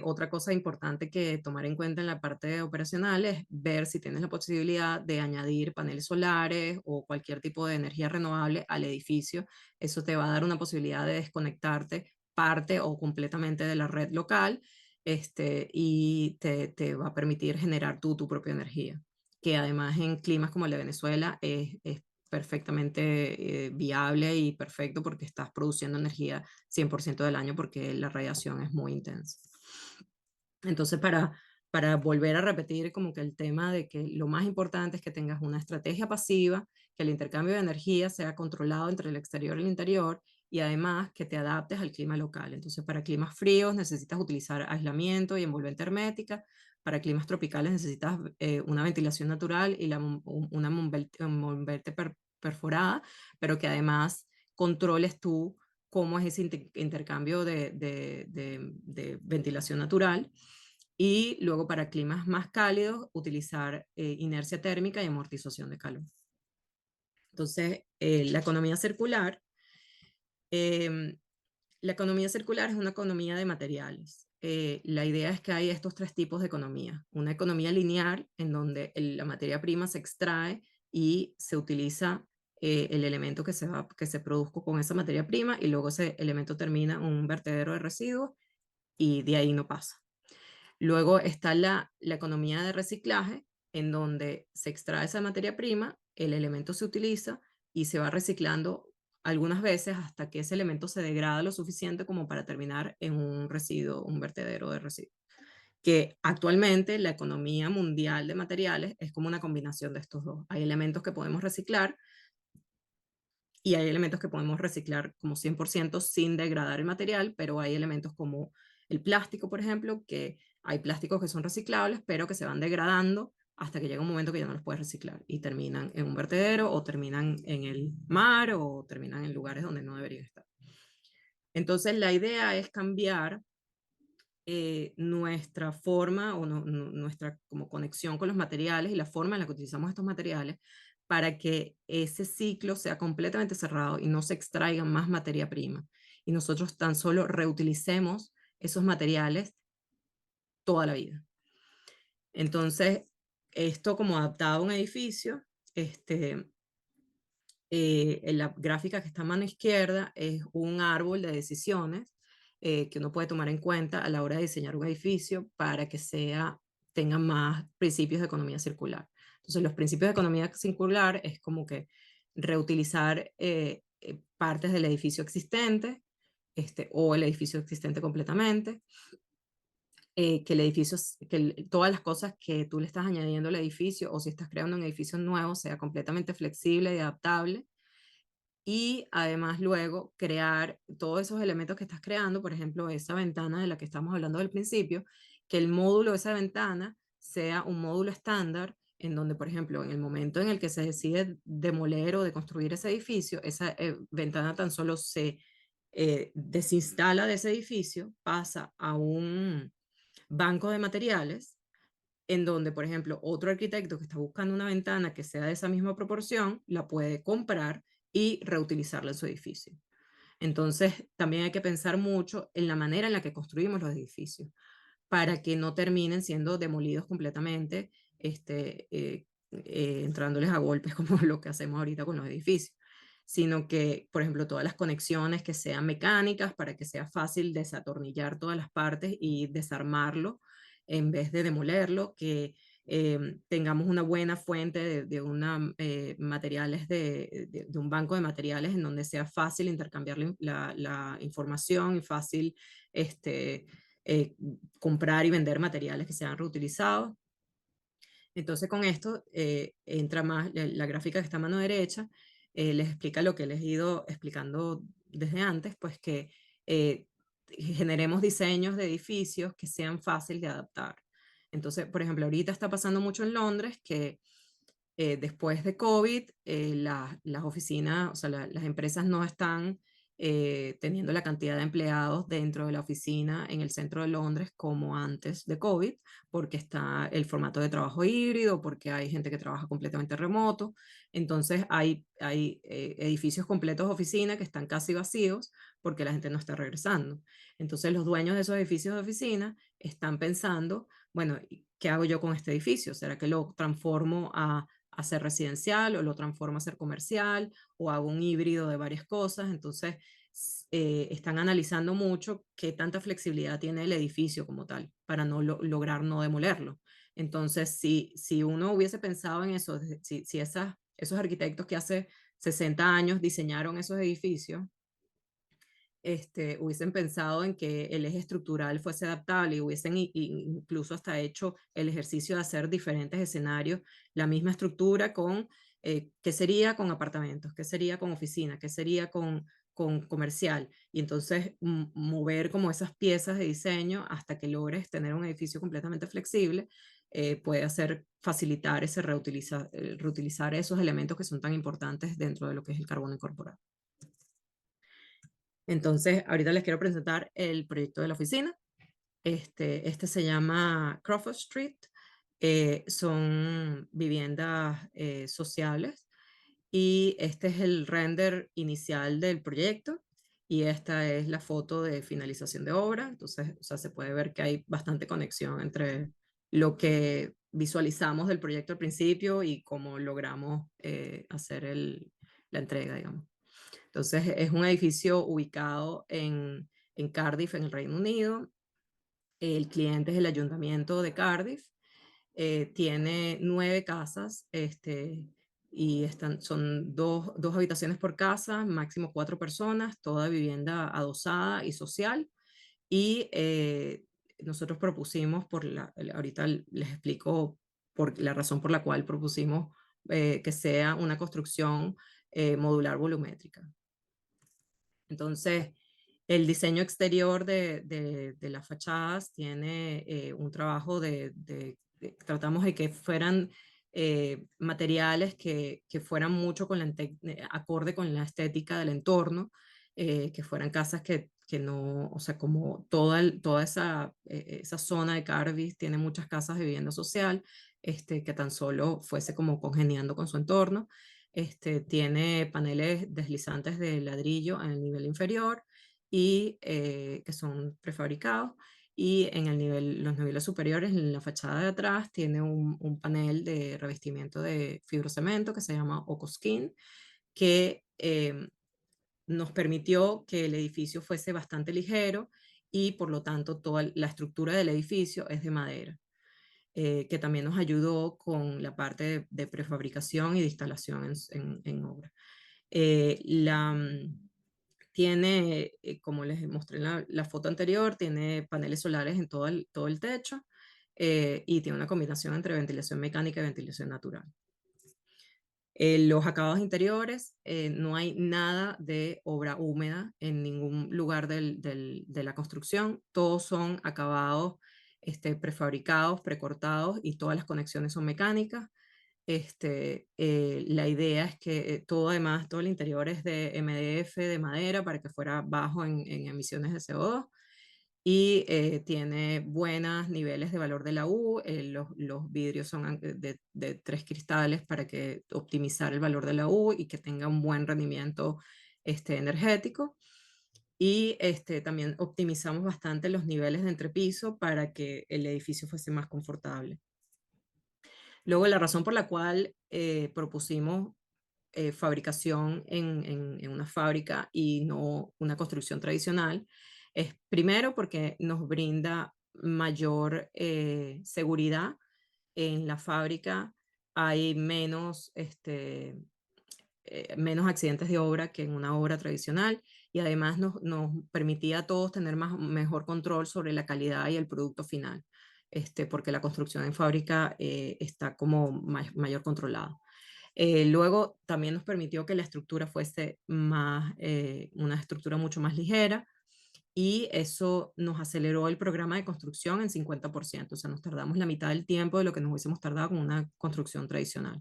otra cosa importante que tomar en cuenta en la parte operacional es ver si tienes la posibilidad de añadir paneles solares o cualquier tipo de energía renovable al edificio. Eso te va a dar una posibilidad de desconectarte parte o completamente de la red local, y te va a permitir generar tu propia energía, que además en climas como el de Venezuela es perfectamente viable y perfecto porque estás produciendo energía 100% del año porque la radiación es muy intensa. Entonces, para volver a repetir como que el tema de que lo más importante es que tengas una estrategia pasiva, que el intercambio de energía sea controlado entre el exterior y el interior y además que te adaptes al clima local. Entonces, para climas fríos necesitas utilizar aislamiento y envolvente hermética. Para climas tropicales necesitas una ventilación natural y una envolvente perforada, pero que además controles tú cómo es ese intercambio de ventilación natural. Y luego para climas más cálidos, utilizar inercia térmica y amortización de calor. Entonces, em, la economía circular es una economía de materiales. La idea es que hay estos tres tipos de economía. Una economía lineal, en donde la materia prima se extrae y se utiliza el elemento que se produjo con esa materia prima, y luego ese elemento termina en un vertedero de residuos y de ahí no pasa. Luego está la economía de reciclaje, en donde se extrae esa materia prima, el elemento se utiliza y se va reciclando algunas veces hasta que ese elemento se degrada lo suficiente como para terminar en un residuo, un vertedero de residuos. Que actualmente la economía mundial de materiales es como una combinación de estos dos. Hay elementos que podemos reciclar y hay elementos que podemos reciclar como 100% sin degradar el material, pero hay elementos como el plástico, por ejemplo, que hay plásticos que son reciclables, pero que se van degradando hasta que llega un momento que ya no los puedes reciclar y terminan en un vertedero o terminan en el mar o terminan en lugares donde no deberían estar. Entonces, la idea es cambiar nuestra forma o nuestra como conexión con los materiales y la forma en la que utilizamos estos materiales para que ese ciclo sea completamente cerrado y no se extraiga más materia prima. Y nosotros tan solo reutilicemos esos materiales toda la vida. Entonces, esto como adaptado a un edificio, en la gráfica que está a mano izquierda es un árbol de decisiones que uno puede tomar en cuenta a la hora de diseñar un edificio para que tenga más principios de economía circular. Entonces, los principios de economía circular es como que reutilizar partes del edificio existente, o el edificio existente completamente, que el edificio, todas las cosas que tú le estás añadiendo al edificio, o si estás creando un edificio nuevo, sea completamente flexible y adaptable, y además luego crear todos esos elementos que estás creando, por ejemplo, esa ventana de la que estamos hablando al principio, que el módulo de esa ventana sea un módulo estándar en donde, por ejemplo, en el momento en el que se decide demoler o de construir ese edificio, esa ventana tan solo se desinstala de ese edificio, pasa a un banco de materiales en donde, por ejemplo, otro arquitecto que está buscando una ventana que sea de esa misma proporción, la puede comprar y reutilizarla en su edificio. Entonces, también hay que pensar mucho en la manera en la que construimos los edificios para que no terminen siendo demolidos completamente, entrándoles a golpes como lo que hacemos ahorita con los edificios, sino que, por ejemplo, todas las conexiones que sean mecánicas para que sea fácil desatornillar todas las partes y desarmarlo en vez de demolerlo, que tengamos una buena fuente materiales de un banco de materiales en donde sea fácil intercambiar la información y fácil eh, comprar y vender materiales que sean reutilizados. Entonces con esto entra más la gráfica que está a mano derecha, les explica lo que les he ido explicando desde antes, pues que generemos diseños de edificios que sean fáciles de adaptar. Entonces, por ejemplo, ahorita está pasando mucho en Londres que después de COVID, las oficinas, o sea, las empresas no están teniendo la cantidad de empleados dentro de la oficina en el centro de Londres como antes de COVID, porque está el formato de trabajo híbrido, porque hay gente que trabaja completamente remoto. Entonces, hay edificios completos de oficina que están casi vacíos porque la gente no está regresando. Entonces, los dueños de esos edificios de oficina están pensando, bueno, ¿qué hago yo con este edificio? ¿Será que lo transformo a ser residencial o lo transformo a ser comercial o hago un híbrido de varias cosas? Entonces, están analizando mucho qué tanta flexibilidad tiene el edificio como tal para no lograr no demolerlo. Entonces, si uno hubiese pensado en eso, si esos arquitectos que hace 60 años diseñaron esos edificios, hubiesen pensado en que el eje estructural fuese adaptable y hubiesen incluso hasta hecho el ejercicio de hacer diferentes escenarios, la misma estructura con, ¿qué sería con apartamentos? ¿Qué sería con oficinas? ¿Qué sería con comercial. Y entonces mover como esas piezas de diseño hasta que logres tener un edificio completamente flexible, puede hacer facilitar ese reutilizar esos elementos que son tan importantes dentro de lo que es el carbono incorporado. Entonces, ahorita les quiero presentar el proyecto de la oficina. Este se llama Crawford Street. Son viviendas sociales y este es el render inicial del proyecto y esta es la foto de finalización de obra. Entonces, o sea, se puede ver que hay bastante conexión entre lo que visualizamos del proyecto al principio y cómo logramos hacer la entrega, digamos. Entonces, es un edificio ubicado en Cardiff, en el Reino Unido. El cliente es el Ayuntamiento de Cardiff. Tiene 9 casas y son dos habitaciones por casa, máximo 4 personas, toda vivienda adosada y social. Y nosotros propusimos, ahorita les explico la razón por la cual propusimos que sea una construcción modular volumétrica. Entonces, el diseño exterior de las fachadas tiene un trabajo tratamos de que fueran materiales que fueran mucho acorde con la estética del entorno, que fueran casas que no, o sea, como toda esa zona de Cardiff tiene muchas casas de vivienda social, que tan solo fuese como congeniando con su entorno. Tiene paneles deslizantes de ladrillo en el nivel inferior y que son prefabricados. Y en los niveles superiores, en la fachada de atrás, tiene un panel de revestimiento de fibrocemento que se llama Ocoskin, que nos permitió que el edificio fuese bastante ligero y por lo tanto toda la estructura del edificio es de madera. Que también nos ayudó con la parte de prefabricación y de instalación en obra. Tiene, como les mostré en la foto anterior, tiene paneles solares en todo el techo y tiene una combinación entre ventilación mecánica y ventilación natural. Los acabados interiores, no hay nada de obra húmeda en ningún lugar de la construcción. Todos son acabados prefabricados, precortados y todas las conexiones son mecánicas. La idea es que además, todo el interior es de MDF, de madera, para que fuera bajo en emisiones de CO2 y tiene buenos niveles de valor de la U. Los vidrios son de 3 cristales para optimizar el valor de la U y que tenga un buen rendimiento energético. Y también optimizamos bastante los niveles de entrepiso para que el edificio fuese más confortable. Luego, la razón por la cual propusimos fabricación en una fábrica y no una construcción tradicional es primero porque nos brinda mayor seguridad. En la fábrica hay menos accidentes de obra que en una obra tradicional y además nos permitía a todos tener mejor control sobre la calidad y el producto final, porque la construcción en fábrica está como mayor controlada. Luego también nos permitió que la estructura fuese una estructura mucho más ligera y eso nos aceleró el programa de construcción en 50%, o sea, nos tardamos la mitad del tiempo de lo que nos hubiésemos tardado con una construcción tradicional.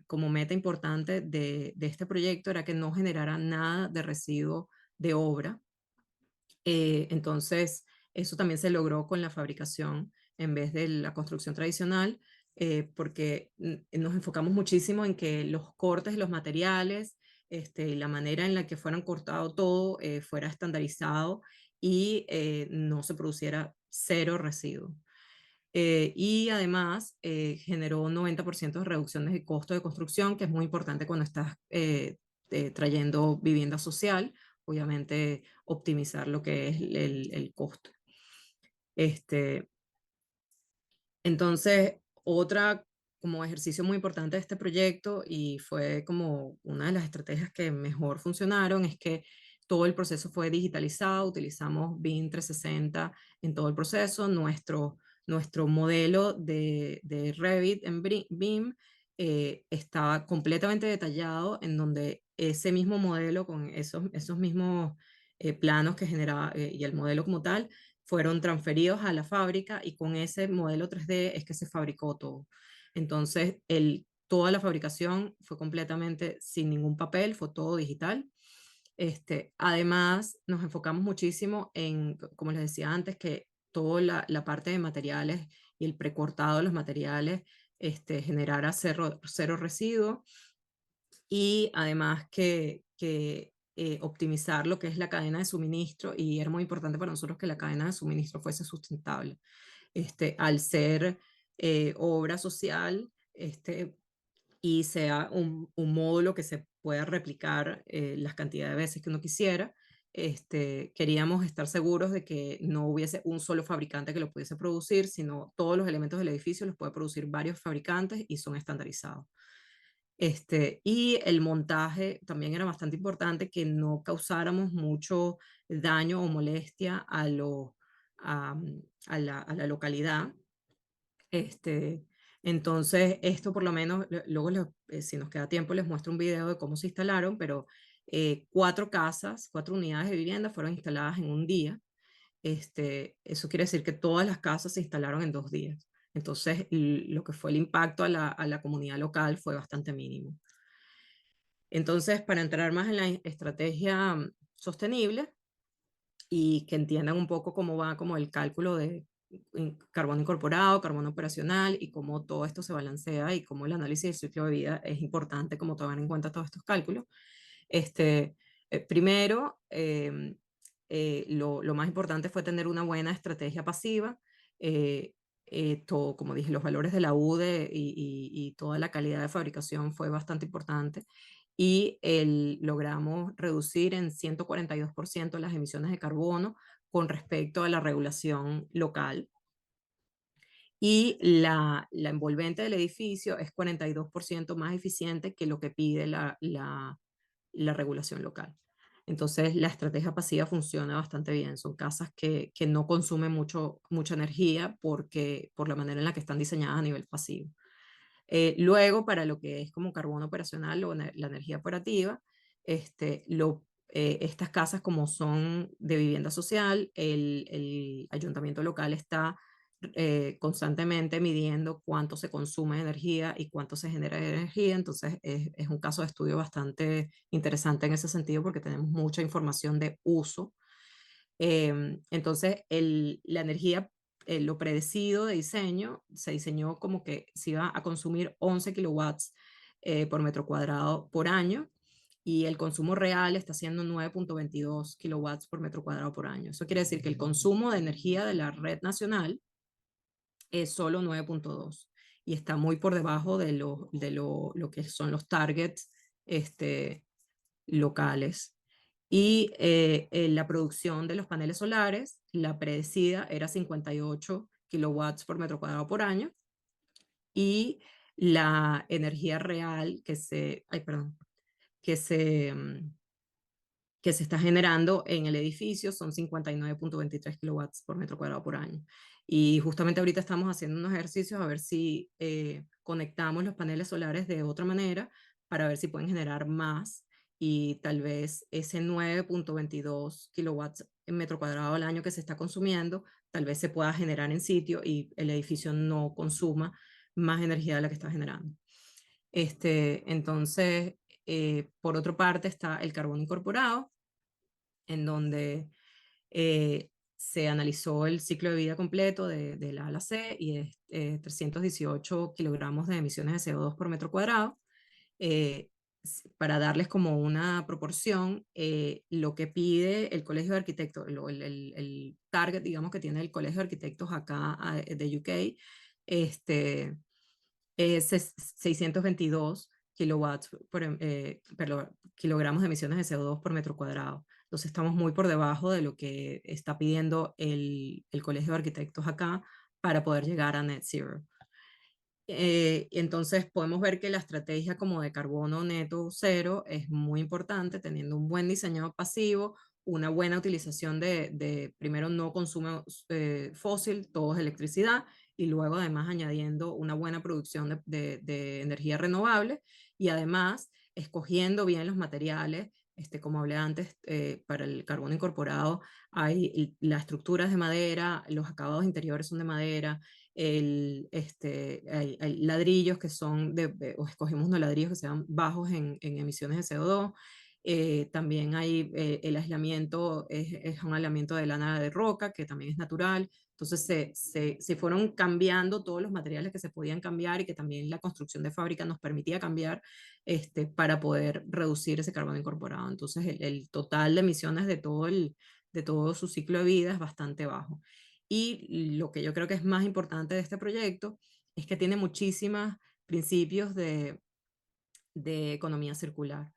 Como meta importante de este proyecto era que no generara nada de residuo de obra. Entonces, eso también se logró con la fabricación en vez de la construcción tradicional, porque nos enfocamos muchísimo en que los cortes de los materiales, y la manera en la que fueran cortado todo, fuera estandarizado y no se produciera cero residuo. Y además generó un 90% de reducciones de costo de construcción, que es muy importante cuando estás trayendo vivienda social, obviamente optimizar lo que es el costo. Entonces, otra como ejercicio muy importante de este proyecto y fue como una de las estrategias que mejor funcionaron es que todo el proceso fue digitalizado, utilizamos BIM 360 en todo el proceso. Nuestro modelo de Revit en BIM estaba completamente detallado en donde ese mismo modelo con esos mismos planos que generaba y el modelo como tal, fueron transferidos a la fábrica y con ese modelo 3D es que se fabricó todo. Entonces, toda la fabricación fue completamente sin ningún papel, fue todo digital. Además, nos enfocamos muchísimo en, como les decía antes, que toda la parte de materiales y el precortado de los materiales generara cero residuo y además que optimizar lo que es la cadena de suministro y era muy importante para nosotros que la cadena de suministro fuese sustentable. Al ser obra social, y sea un módulo que se pueda replicar las cantidades de veces que uno quisiera. Queríamos estar seguros de que no hubiese un solo fabricante que lo pudiese producir, sino todos los elementos del edificio los puede producir varios fabricantes y son estandarizados. Y el montaje también era bastante importante, que no causáramos mucho daño o molestia a la localidad. este, entonces, esto por lo menos, luego si nos queda tiempo les muestro un video de cómo se instalaron, pero 4 casas, 4 unidades de vivienda fueron instaladas en un día. Eso quiere decir que todas las casas se instalaron en 2 días. Entonces, lo que fue el impacto a la comunidad local fue bastante mínimo. Entonces, para entrar más en la estrategia sostenible y que entiendan un poco cómo va como el cálculo de carbono incorporado, carbono operacional y cómo todo esto se balancea y cómo el análisis del ciclo de vida es importante como tomar en cuenta todos estos cálculos. Primero, lo más importante fue tener una buena estrategia pasiva. Todo, como dije, los valores de la UDE y toda la calidad de fabricación fue bastante importante. Y logramos reducir en 142% las emisiones de carbono con respecto a la regulación local. Y la envolvente del edificio es 42% más eficiente que lo que pide la regulación local. Entonces, la estrategia pasiva funciona bastante bien. Son casas que no consumen mucha energía por la manera en la que están diseñadas a nivel pasivo. Luego, para lo que es como carbono operacional o la energía operativa, estas casas como son de vivienda social, el ayuntamiento local está constantemente midiendo cuánto se consume de energía y cuánto se genera de energía. Entonces, es un caso de estudio bastante interesante en ese sentido porque tenemos mucha información de uso. Entonces, la energía, lo predecido de diseño, se diseñó como que se iba a consumir 11 kilowatts por metro cuadrado por año y el consumo real está siendo 9.22 kilowatts por metro cuadrado por año. Eso quiere decir que el consumo de energía de la red nacional es solo 9.2 y está muy por debajo lo que son los targets locales. Y la producción de los paneles solares, la predecida era 58 kilowatts por metro cuadrado por año y la energía real que se, mm, que se está generando en el edificio son 59.23 kilowatts por metro cuadrado por año. Y justamente ahorita estamos haciendo unos ejercicios a ver si conectamos los paneles solares de otra manera para ver si pueden generar más y tal vez ese 9.22 kilowatts en metro cuadrado al año que se está consumiendo, tal vez se pueda generar en sitio y el edificio no consuma más energía de la que está generando. Entonces, por otra parte está el carbono incorporado, en donde se analizó el ciclo de vida completo de la A a la C y es 318 kilogramos de emisiones de CO2 por metro cuadrado. Eh, para darles como una proporción, lo que pide el Colegio de Arquitectos, el target, digamos, que tiene el Colegio de Arquitectos acá de UK, es 622 kilogramos de emisiones de CO2 por metro cuadrado. Entonces estamos muy por debajo de lo que está pidiendo el Colegio de Arquitectos acá para poder llegar a net zero. Entonces podemos ver que la estrategia como de carbono neto cero es muy importante, teniendo un buen diseño pasivo, una buena utilización primero no consumo fósil, todo es electricidad, y luego además añadiendo una buena producción de energía renovable y además escogiendo bien los materiales. Como hablé antes, para el carbono incorporado hay la estructura es de madera, los acabados interiores son de madera, hay ladrillos que son o escogimos unos ladrillos que sean bajos en emisiones de CO2. También hay el aislamiento, es un aislamiento de lana de roca, que también es natural. Entonces se fueron cambiando todos los materiales que se podían cambiar y que también la construcción de fábrica nos permitía cambiar, para poder reducir ese carbono incorporado. Entonces el total de emisiones de todo su ciclo de vida es bastante bajo. Y lo que yo creo que es más importante de este proyecto es que tiene muchísimos principios de economía circular.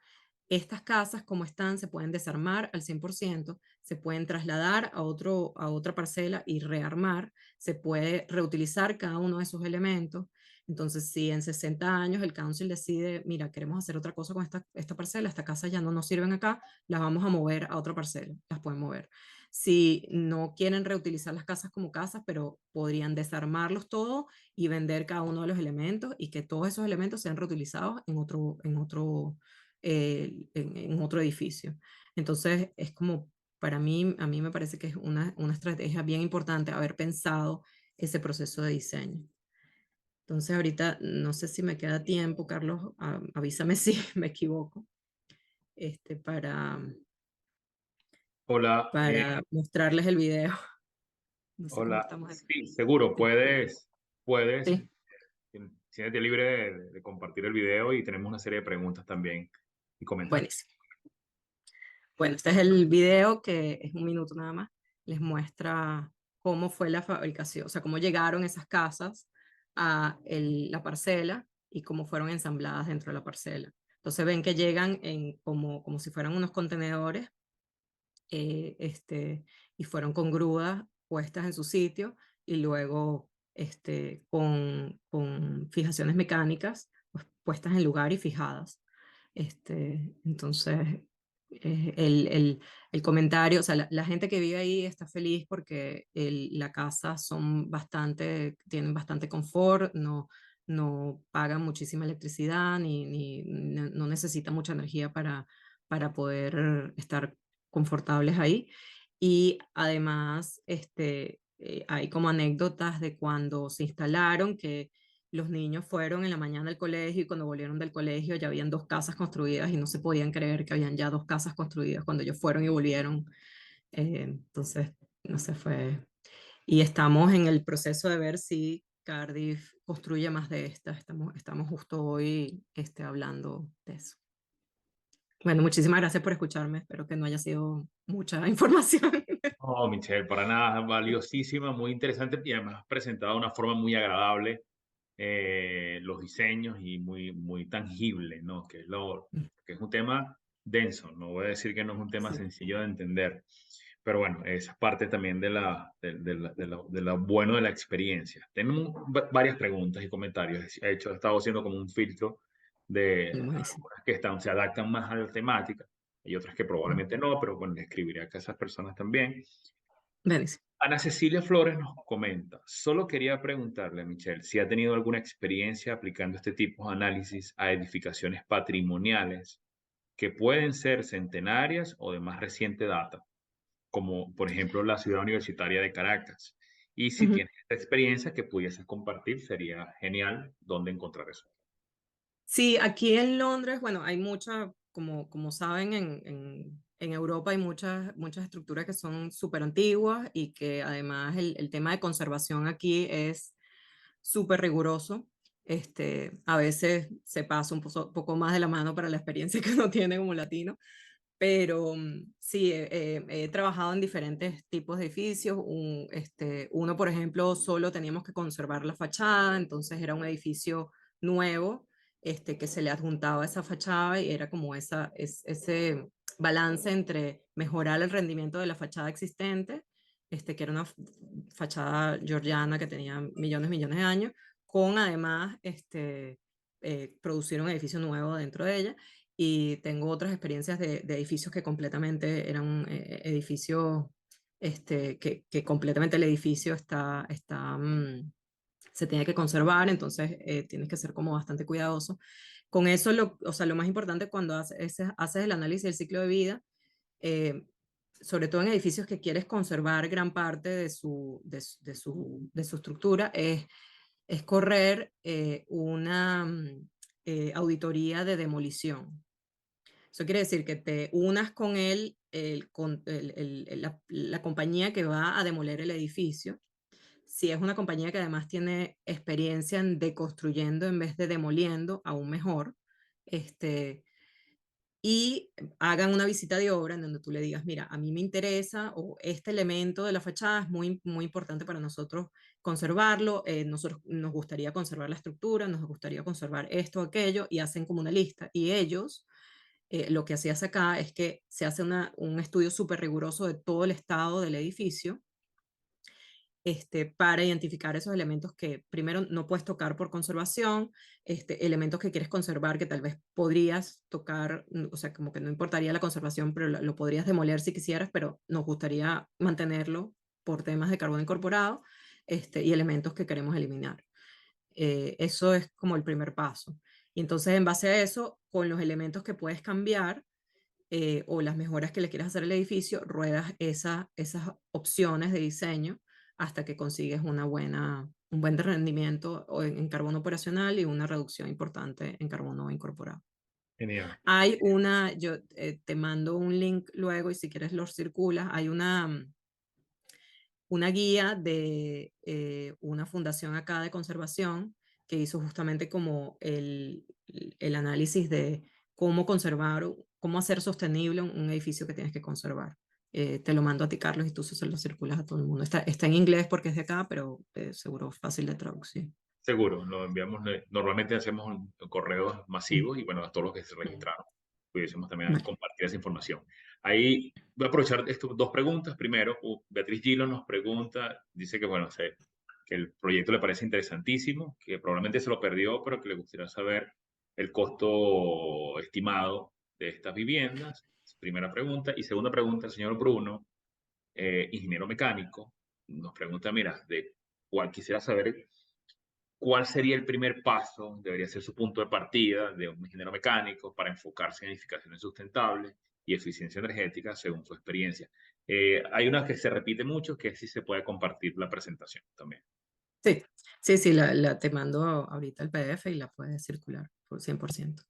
Estas casas, como están, se pueden desarmar al 100%, se pueden trasladar a otra parcela y rearmar, se puede reutilizar cada uno de esos elementos. Entonces, si en 60 años el council decide, mira, queremos hacer otra cosa con esta parcela, esta casa ya no nos sirven acá, las vamos a mover a otra parcela, las pueden mover. Si no quieren reutilizar las casas como casas, pero podrían desarmarlos todo y vender cada uno de los elementos y que todos esos elementos sean reutilizados en otro edificio. Entonces, es como, para mí, a mí me parece que es una estrategia bien importante haber pensado ese proceso de diseño. Entonces, ahorita no sé si me queda tiempo, Carlos, avísame si me equivoco, este, para, Hola, para mostrarles el video. No sé cómo hola. estamos aquí. Sí, seguro, Sí, puedes, sí, siéntete libre de compartir el video y tenemos una serie de preguntas también y comentarios. buenísimo. Bueno, este es el video que es un minuto nada más. Les muestra cómo fue la fabricación, o sea, cómo llegaron esas casas a la parcela y cómo fueron ensambladas dentro de la parcela. Entonces ven que llegan como si fueran unos contenedores, y fueron con grúas puestas en su sitio y luego con fijaciones mecánicas pues, puestas en lugar y fijadas. Entonces, el comentario, o sea, la gente que vive ahí está feliz porque la casa tienen bastante confort, no pagan muchísima electricidad no necesitan mucha energía para poder estar confortables ahí. Y además, hay como anécdotas de cuando se instalaron, que los niños fueron en la mañana al colegio y cuando volvieron del colegio ya habían dos casas construidas y no se podían creer que habían ya dos casas construidas cuando ellos fueron y volvieron. Entonces, no sé, fue... Y estamos en el proceso de ver si Cardiff construye más de estas. Estamos justo hoy hablando de eso. Bueno, muchísimas gracias por escucharme. Espero que no haya sido mucha información. No, Michelle, para nada, valiosísima, muy interesante y además presentado de una forma muy agradable los diseños y muy tangible, ¿no? Que es un tema denso, no voy a decir que no es un tema Sí, sencillo de entender, pero bueno, es parte también de lo bueno de la experiencia. Tengo varias preguntas y comentarios, he estado haciendo como un filtro de buenísimo. algunas que se adaptan más a la temática y otras que probablemente no, pero bueno, le escribiré a esas personas también. Buenísimo. Ana Cecilia Flores nos comenta, solo quería preguntarle a Michelle si ha tenido alguna experiencia aplicando este tipo de análisis a edificaciones patrimoniales que pueden ser centenarias o de más reciente data, como por ejemplo la ciudad universitaria de Caracas. Y si Ujú. tienes esta experiencia que pudieses compartir, sería genial dónde encontrar eso. Sí, aquí en Londres, bueno, hay como saben, en Europa hay muchas estructuras que son súper antiguas y que además el tema de conservación aquí es súper riguroso. A veces se pasa un poco más de la mano para la experiencia que uno tiene como latino, pero sí, he trabajado en diferentes tipos de edificios. Uno, por ejemplo, solo teníamos que conservar la fachada, entonces era un edificio nuevo, que se le adjuntaba esa fachada y era como ese balance entre mejorar el rendimiento de la fachada existente, que era una fachada georgiana que tenía millones de años, con además producir un edificio nuevo dentro de ella. Y tengo otras experiencias de edificios que completamente eran edificios, que completamente el edificio se tiene que conservar, entonces tienes que ser como bastante cuidadoso. Con eso, o sea, lo más importante cuando haces el análisis del ciclo de vida, eh, sobre todo en edificios que quieres conservar gran parte de su estructura, es correr una auditoría de demolición. Eso quiere decir que te unas con la compañía que va a demoler el edificio. Si es una compañía que además tiene experiencia en deconstruyendo en vez de demoliendo, aún mejor. Este, y hagan una visita de obra en donde tú le digas, mira, a mí me interesa o este elemento de la fachada es muy importante para nosotros conservarlo, nosotros nos gustaría conservar la estructura, nos gustaría conservar esto, aquello, y hacen como una lista. Y ellos, lo que hacías acá es que se hace un estudio súper riguroso de todo el estado del edificio, para identificar esos elementos que primero no puedes tocar por conservación, elementos que quieres conservar que tal vez podrías tocar, o sea, como que no importaría la conservación, pero lo podrías demoler si quisieras, pero nos gustaría mantenerlo por temas de carbono incorporado, y elementos que queremos eliminar. Eso es como el primer paso. Y entonces, en base a eso, con los elementos que puedes cambiar, o las mejoras que le quieras hacer al edificio, ruedas esas opciones de diseño hasta que consigues un buen rendimiento en carbono operacional y una reducción importante en carbono incorporado. Genial. Hay yo te mando un link luego y si quieres lo circulas, hay una guía de una fundación acá de conservación que hizo justamente como el análisis de cómo conservar, cómo hacer sostenible un edificio que tienes que conservar. Te lo mando a ti, Carlos, y tú se lo circulas a todo el mundo. Está en inglés porque es de acá, pero seguro fácil de traducir. Seguro, lo enviamos, normalmente hacemos correos Mm, masivos y bueno, a todos los que se mm, registraron, pudiésemos también vale. compartir esa información. Ahí voy a aprovechar estas dos preguntas. Primero, Beatriz Gilo nos pregunta, dice que bueno, que el proyecto le parece interesantísimo, que probablemente se lo perdió, pero que le gustaría saber el costo estimado de estas viviendas. Primera pregunta. Y segunda pregunta, el señor Bruno, ingeniero mecánico, nos pregunta, mira, de cuál quisiera saber cuál sería el primer paso, debería ser su punto de partida de un ingeniero mecánico para enfocarse en edificaciones sustentables y eficiencia energética según su experiencia. Hay una que se repite mucho, que sí se puede compartir la presentación también. Sí, sí, te mando ahorita el PDF y la puedes circular por 100%.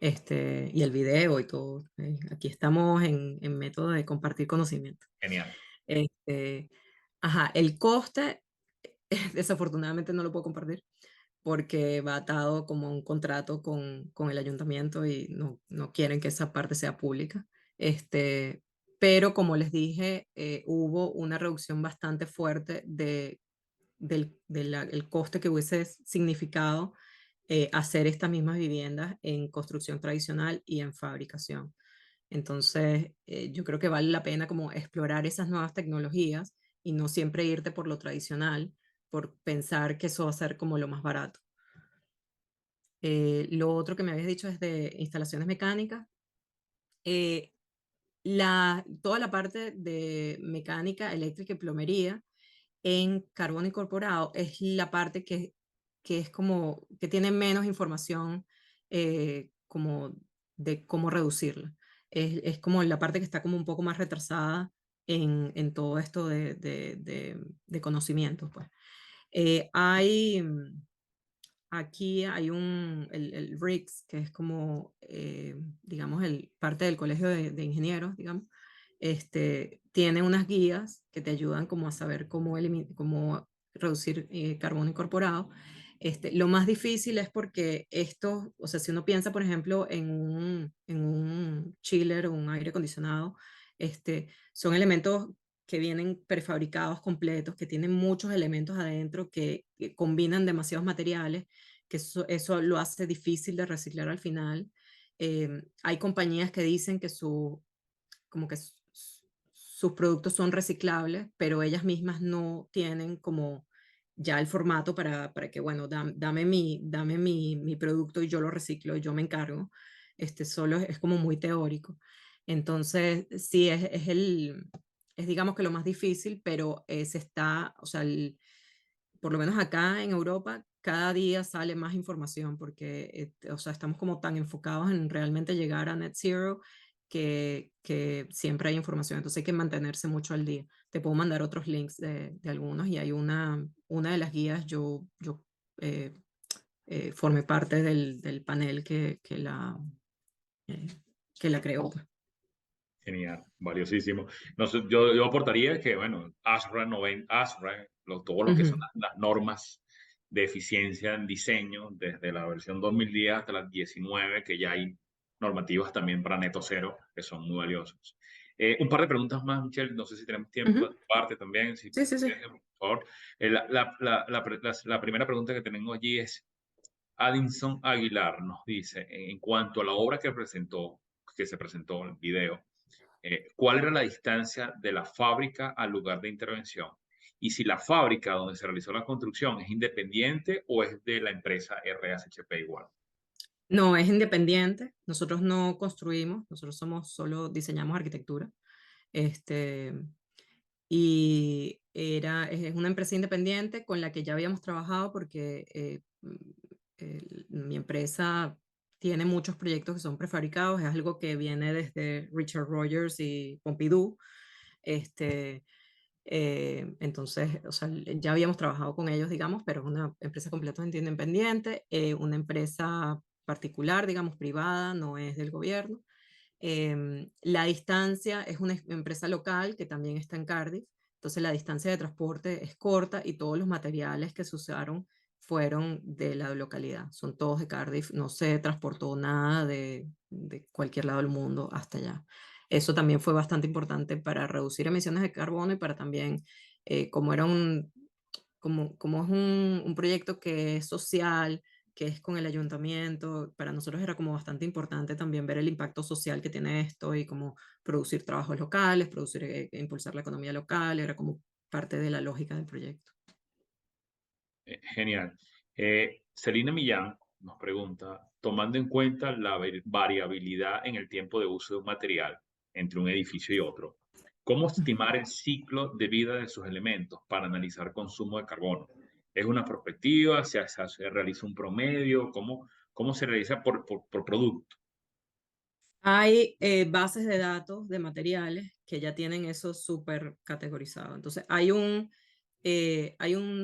Y el video y todo. Aquí estamos en método de compartir conocimiento. Genial. Este, ajá, el coste, desafortunadamente no lo puedo compartir porque va atado como a un contrato con el ayuntamiento y no quieren que esa parte sea pública. Pero como les dije, hubo una reducción bastante fuerte el coste que hubiese significado hacer estas mismas viviendas en construcción tradicional y en fabricación. Entonces, yo creo que vale la pena como explorar esas nuevas tecnologías y no siempre irte por lo tradicional, por pensar que eso va a ser como lo más barato. Lo otro que me habías dicho es de instalaciones mecánicas. Eh, toda la parte de mecánica, eléctrica y plomería en carbono incorporado es la parte que es como que tiene menos información como de cómo reducirla. Es como la parte que está como un poco más retrasada en todo esto de conocimientos, pues. Hay aquí hay el RICS, que es como, digamos, parte del colegio de ingenieros, digamos, tiene unas guías que te ayudan como a saber cómo reducir carbono incorporado. Lo más difícil es porque esto, o sea, si uno piensa, por ejemplo, en un chiller o un aire acondicionado, son elementos que vienen prefabricados completos, que tienen muchos elementos adentro que combinan demasiados materiales, que eso lo hace difícil de reciclar al final. Hay compañías que dicen que como que sus productos son reciclables, pero ellas mismas no tienen como ya el formato para que, bueno, dame mi producto y yo lo reciclo y yo me encargo. Solo es como muy teórico. Entonces, sí, es digamos que lo más difícil, pero o sea, por lo menos acá en Europa, cada día sale más información porque, o sea, estamos como tan enfocados en realmente llegar a net zero que siempre hay información. Entonces hay que mantenerse mucho al día. Te puedo mandar otros links de algunos y hay una de las guías, yo eh, formé parte del panel eh, que la creó, pues. Genial, valiosísimo. No sé, yo aportaría que, bueno, ASRA, todo lo que son Ujú. las normas de eficiencia en diseño, desde la versión 2010 hasta la 19, que ya hay normativas también para Neto Cero, que son muy valiosos. Un par de preguntas más, Michelle, no sé si tenemos tiempo de Ujú. tu parte también, si Sí, sí, sí. quieres, por favor. La primera pregunta que tenemos allí es, Addison Aguilar nos dice, en cuanto a la obra que se presentó en el video, ¿cuál era la distancia de la fábrica al lugar de intervención? Y si la fábrica donde se realizó la construcción es independiente o es de la empresa RHP igual. No, es independiente. Nosotros no construimos, nosotros solo diseñamos arquitectura. Este, es una empresa independiente con la que ya habíamos trabajado porque mi empresa tiene muchos proyectos que son prefabricados, es algo que viene desde Richard Rogers y Pompidou. Este, entonces, o sea, ya habíamos trabajado con ellos, digamos, pero es una empresa completamente independiente, una empresa particular, digamos, privada, no es del gobierno. La distancia es una empresa local que también está en Cardiff, entonces la distancia de transporte es corta y todos los materiales que se usaron fueron de la localidad, son todos de Cardiff, no se transportó nada de cualquier lado del mundo hasta allá. Eso también fue bastante importante para reducir emisiones de carbono y para también, como era como es un proyecto que es social, que es con el ayuntamiento, para nosotros era como bastante importante también ver el impacto social que tiene esto y como producir trabajos locales, impulsar la economía local, era como parte de la lógica del proyecto. Genial. Celina Millán nos pregunta, tomando en cuenta la variabilidad en el tiempo de uso de un material entre un edificio y otro, ¿cómo estimar el ciclo de vida de sus elementos para analizar consumo de carbono? ¿Es una perspectiva? ¿Se realiza un promedio? ¿Cómo se realiza por producto? Hay bases de datos de materiales que ya tienen eso súper categorizado. Entonces, hay un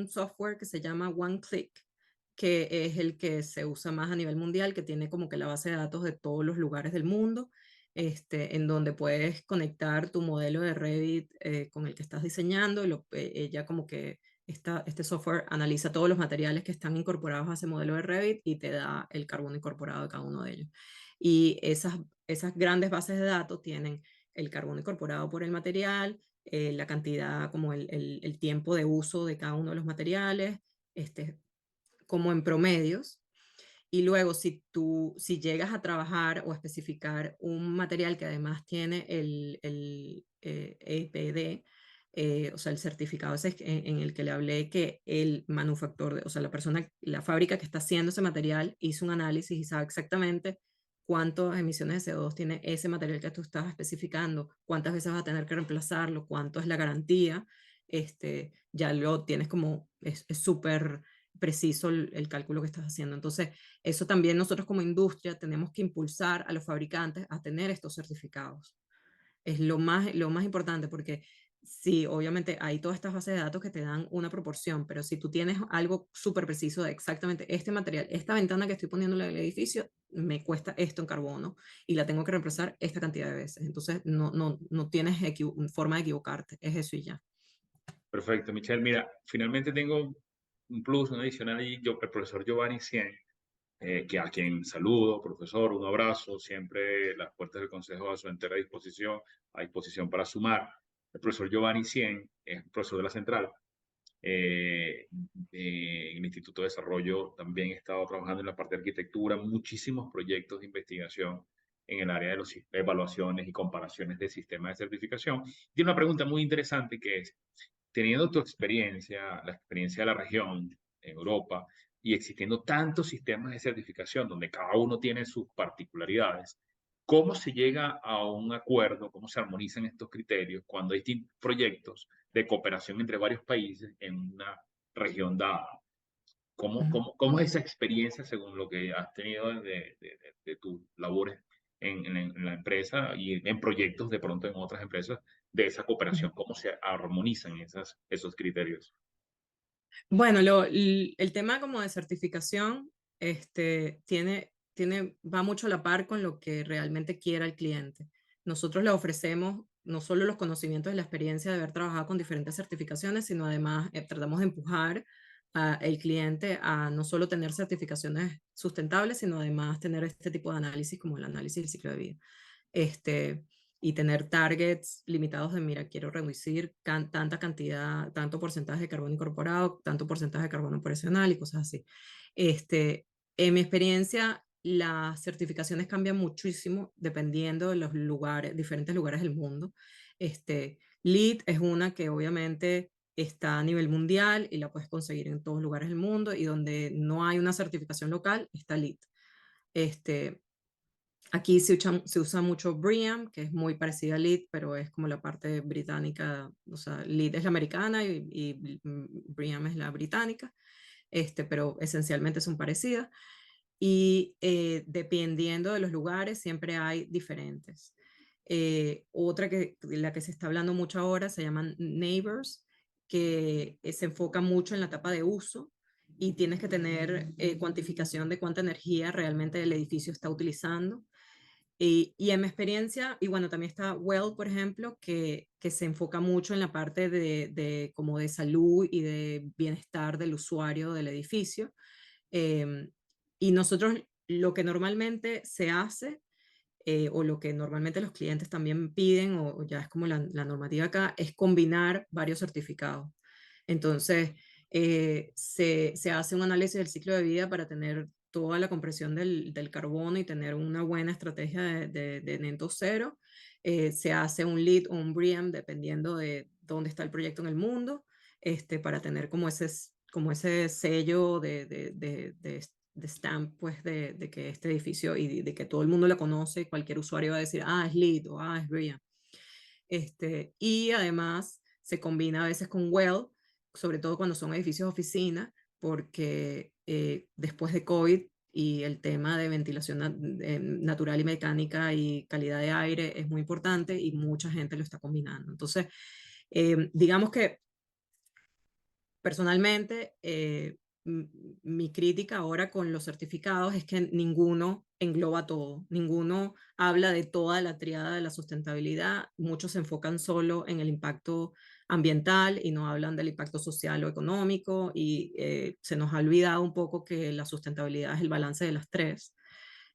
software que se llama OneClick, que es el que se usa más a nivel mundial, que tiene como que la base de datos de todos los lugares del mundo, en donde puedes conectar tu modelo de Revit con el que estás diseñando. Ella como que este software analiza todos los materiales que están incorporados a ese modelo de Revit y te da el carbono incorporado de cada uno de ellos. Y esas grandes bases de datos tienen el carbono incorporado por el material, la cantidad, como el tiempo de uso de cada uno de los materiales, este, como en promedios. Y luego, si llegas a trabajar o a especificar un material que además tiene el EPD, o sea, el certificado ese en el que le hablé que el manufactor, o sea, la fábrica que está haciendo ese material hizo un análisis y sabe exactamente cuántas emisiones de CO2 tiene ese material que tú estás especificando, cuántas veces vas a tener que reemplazarlo, cuánto es la garantía, ya lo tienes como, es súper preciso el cálculo que estás haciendo. Entonces, eso también nosotros como industria tenemos que impulsar a los fabricantes a tener estos certificados. Es lo más importante porque sí, obviamente hay todas estas bases de datos que te dan una proporción, pero si tú tienes algo súper preciso de exactamente este material, esta ventana que estoy poniendo en el edificio, me cuesta esto en carbono y la tengo que reemplazar esta cantidad de veces. Entonces, no tienes forma de equivocarte, es eso y ya. Perfecto, Michelle. Mira, finalmente tengo un plus, un adicional y yo, el profesor Giovanni Cien, que a quien saludo, profesor, un abrazo, siempre las puertas del consejo a su entera disposición, a disposición para sumar. El profesor Giovanni Cien es profesor de la Central. En el Instituto de Desarrollo también he estado trabajando en la parte de arquitectura, muchísimos proyectos de investigación en el área de las evaluaciones y comparaciones de sistemas de certificación. Tiene una pregunta muy interesante que es, teniendo tu experiencia, la experiencia de la región, en Europa, y existiendo tantos sistemas de certificación donde cada uno tiene sus particularidades, ¿cómo se llega a un acuerdo, cómo se armonizan estos criterios cuando hay proyectos de cooperación entre varios países en una región dada. Ujú. ¿Cómo es esa experiencia según lo que has tenido de tus labores en la empresa y en proyectos de pronto en otras empresas de esa Ujú. cooperación? ¿Cómo se armonizan esos criterios? Bueno, el tema como de certificación, va mucho a la par con lo que realmente quiera el cliente. Nosotros le ofrecemos no solo los conocimientos y la experiencia de haber trabajado con diferentes certificaciones, sino además tratamos de empujar al cliente a no solo tener certificaciones sustentables, sino además tener este tipo de análisis como el análisis del ciclo de vida. este, y tener targets limitados de, mira, quiero reducir tanta cantidad, tanto porcentaje de carbono incorporado, tanto porcentaje de carbono operacional y cosas así. En mi experiencia, las certificaciones cambian muchísimo dependiendo de los lugares, diferentes lugares del mundo. LEED es una que obviamente está a nivel mundial y la puedes conseguir en todos lugares del mundo, y donde no hay una certificación local está LEED. Este, Aquí se usa mucho BREEAM, que es muy parecida a LEED, pero es como la parte británica. O sea, LEED es la americana y BREEAM es la británica, pero esencialmente son parecidas. Y dependiendo de los lugares, siempre hay diferentes. Otra la que se está hablando mucho ahora se llaman Neighbors, que se enfoca mucho en la etapa de uso, y tienes que tener cuantificación de cuánta energía realmente el edificio está utilizando. Y en mi experiencia, y bueno, también está Well, por ejemplo, que se enfoca mucho en la parte como de salud y de bienestar del usuario del edificio. Em, y nosotros lo que normalmente se hace, o lo que normalmente los clientes también piden, o ya es como la normativa acá, es combinar varios certificados. Entonces, se hace un análisis del ciclo de vida para tener toda la compresión del carbono y tener una buena estrategia de neto cero. Se hace un LEED o un BREEAM dependiendo de dónde está el proyecto en el mundo, para tener como ese sello de stamp, pues, de que este edificio y de que todo el mundo lo conoce, cualquier usuario va a decir, ah, es LEED o ah, es BREEAM. Y además se combina a veces con Well, sobre todo cuando son edificios de oficina, porque después de COVID y el tema de ventilación natural y mecánica y calidad de aire es muy importante, y mucha gente lo está combinando. Entonces, digamos que personalmente, mi crítica ahora con los certificados es que ninguno engloba todo, ninguno habla de toda la triada de la sustentabilidad. Muchos se enfocan solo en el impacto ambiental y no hablan del impacto social o económico, y se nos ha olvidado un poco que la sustentabilidad es el balance de las tres.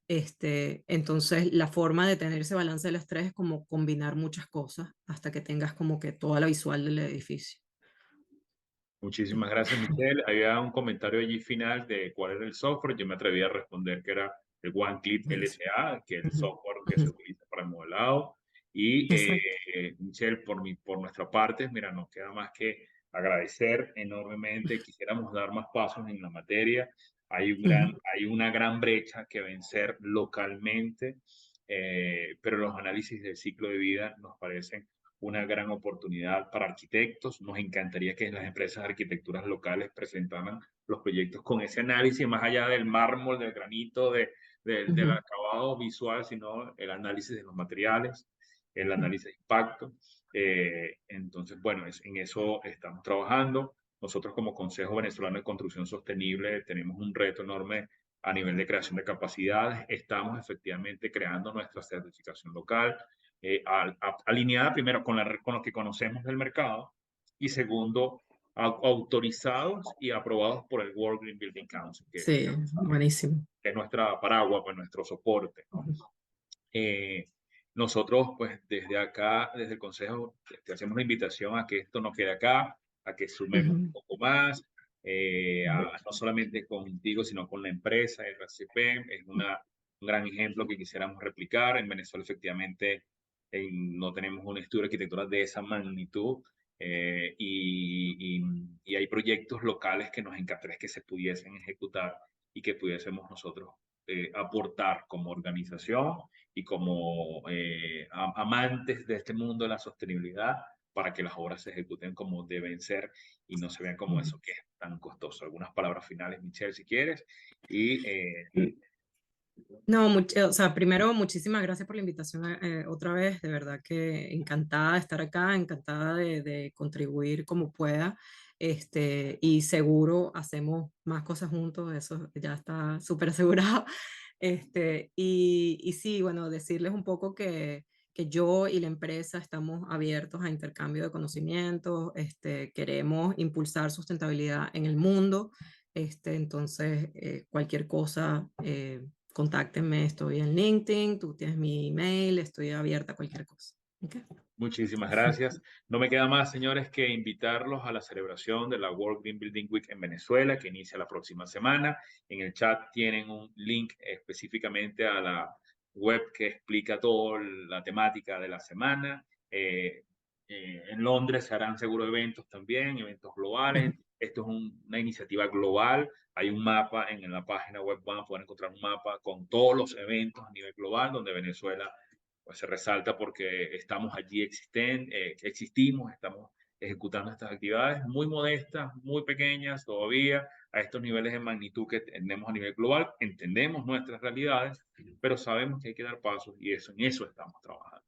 Entonces, la forma de tener ese balance de las tres es como combinar muchas cosas hasta que tengas como que toda la visual del edificio. Muchísimas gracias, Michelle. Había un comentario allí final de cuál era el software. Yo me atreví a responder que era el OneClip Buenísimo. LSA, que es el Ujú, software que se ujú. utiliza para el modelado. Y Exacto. Michelle, por nuestra parte, mira, nos queda más que agradecer enormemente. Quisiéramos dar más pasos en la materia. Ujú, Hay una gran brecha que vencer localmente, pero los análisis del ciclo de vida nos parecen una gran oportunidad para arquitectos. Nos encantaría que las empresas de arquitecturas locales presentaran los proyectos con ese análisis, más allá del mármol, del granito, del ujú, acabado visual, sino el análisis de los materiales, el ujú. análisis de impacto. Entonces, bueno, en eso estamos trabajando. Nosotros como Consejo Venezolano de Construcción Sostenible tenemos un reto enorme a nivel de creación de capacidades. Estamos efectivamente creando nuestra certificación local, alineada primero con lo que conocemos del mercado, y segundo, autorizados y aprobados por el World Green Building Council, Sí, buenísimo. que es nuestra paraguas, pues nuestro soporte, ¿no? Ujú, Nosotros, pues desde acá, desde el Consejo, te hacemos la invitación a que esto no quede acá, a que sumemos un ujú, poco más, ujú, no solamente contigo, sino con la empresa, RCP. Es un gran ejemplo que quisiéramos replicar. En Venezuela, efectivamente, no tenemos un estudio de arquitectura de esa magnitud, y hay proyectos locales que nos encantaría que se pudiesen ejecutar y que pudiésemos nosotros aportar como organización y como amantes de este mundo de la sostenibilidad para que las obras se ejecuten como deben ser y no se vean como Ujú. eso que es tan costoso. Algunas palabras finales, Michelle, si quieres. Y No, o sea, primero, muchísimas gracias por la invitación otra vez. De verdad que encantada de estar acá, encantada de contribuir como pueda. Y seguro hacemos más cosas juntos, eso ya está súper asegurado. Y sí, bueno, decirles un poco que yo y la empresa estamos abiertos a intercambio de conocimientos, queremos impulsar sustentabilidad en el mundo. Entonces, cualquier cosa, contáctenme, estoy en LinkedIn, tú tienes mi email, estoy abierta a cualquier cosa. ¿Ok? muchísimas gracias. No me queda más, señores, que invitarlos a la celebración de la World Green Building Week en Venezuela, que inicia la próxima semana. En el chat tienen un link específicamente a la web que explica toda la temática de la semana. En Londres se harán seguro eventos también, eventos globales. Esto es una iniciativa global. Hay un mapa en la página web, van a poder encontrar un mapa con todos los eventos a nivel global, donde Venezuela pues se resalta porque estamos allí existimos, estamos ejecutando estas actividades muy modestas, muy pequeñas todavía, a estos niveles de magnitud que tenemos a nivel global, entendemos nuestras realidades, pero sabemos que hay que dar pasos y en eso estamos trabajando.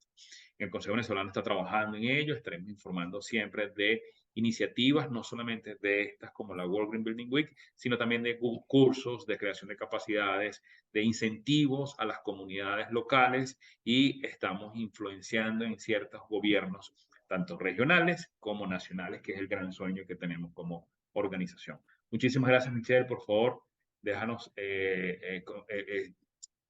El Consejo Venezolano está trabajando en ello, estaremos informando siempre de iniciativas, no solamente de estas como la World Green Building Week, sino también de cursos de creación de capacidades, de incentivos a las comunidades locales y estamos influenciando en ciertos gobiernos, tanto regionales como nacionales, que es el gran sueño que tenemos como organización. Muchísimas gracias, Michelle. Por favor, déjanos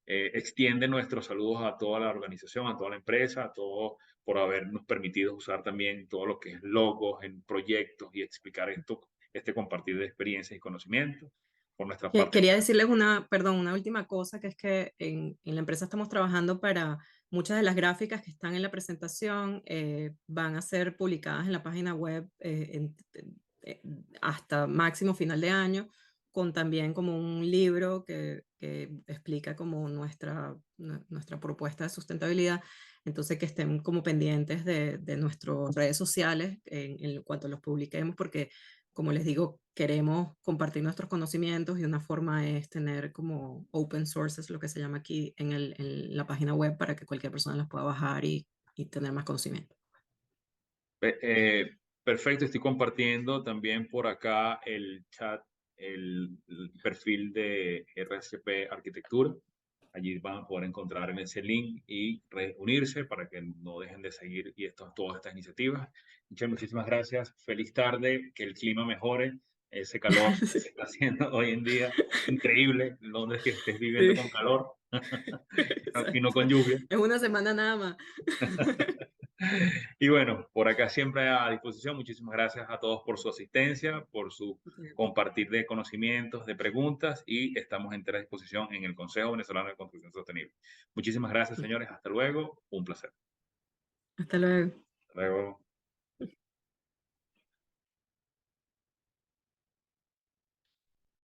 extiende nuestros saludos a toda la organización, a toda la empresa, a todos por habernos permitido usar también todo lo que es logos en proyectos y explicar esto, este compartir de experiencias y conocimientos. Por nuestra parte, Quería decirles perdón, una última cosa, que es que en la empresa estamos trabajando para muchas de las gráficas que están en la presentación, van a ser publicadas en la página web eh, hasta máximo final de año, con también como un libro que explica como nuestra propuesta de sustentabilidad. Entonces, que estén como pendientes de nuestras redes sociales en cuanto los publiquemos, porque como les digo, queremos compartir nuestros conocimientos y una forma es tener como open sources, lo que se llama aquí en la página web, para que cualquier persona los pueda bajar y tener más conocimiento. eh, eh, perfecto, estoy compartiendo también por acá el chat, el perfil de RCP Arquitectura. Allí van a poder encontrar en ese link y reunirse para que no dejen de seguir todas estas iniciativas. Michelle, muchísimas gracias. Feliz tarde, que el clima mejore. Ese calor que se está haciendo hoy en día, increíble. Londres que estés viviendo Sí, con calor y no exacto. con lluvia. Es una semana nada más. Y bueno, por acá siempre a disposición. Muchísimas gracias a todos por su asistencia, por su compartir de conocimientos, de preguntas y estamos en entera disposición en el Consejo Venezolano de Construcción Sostenible. Muchísimas gracias, señores. Hasta luego. Un placer. Hasta luego. Hasta luego.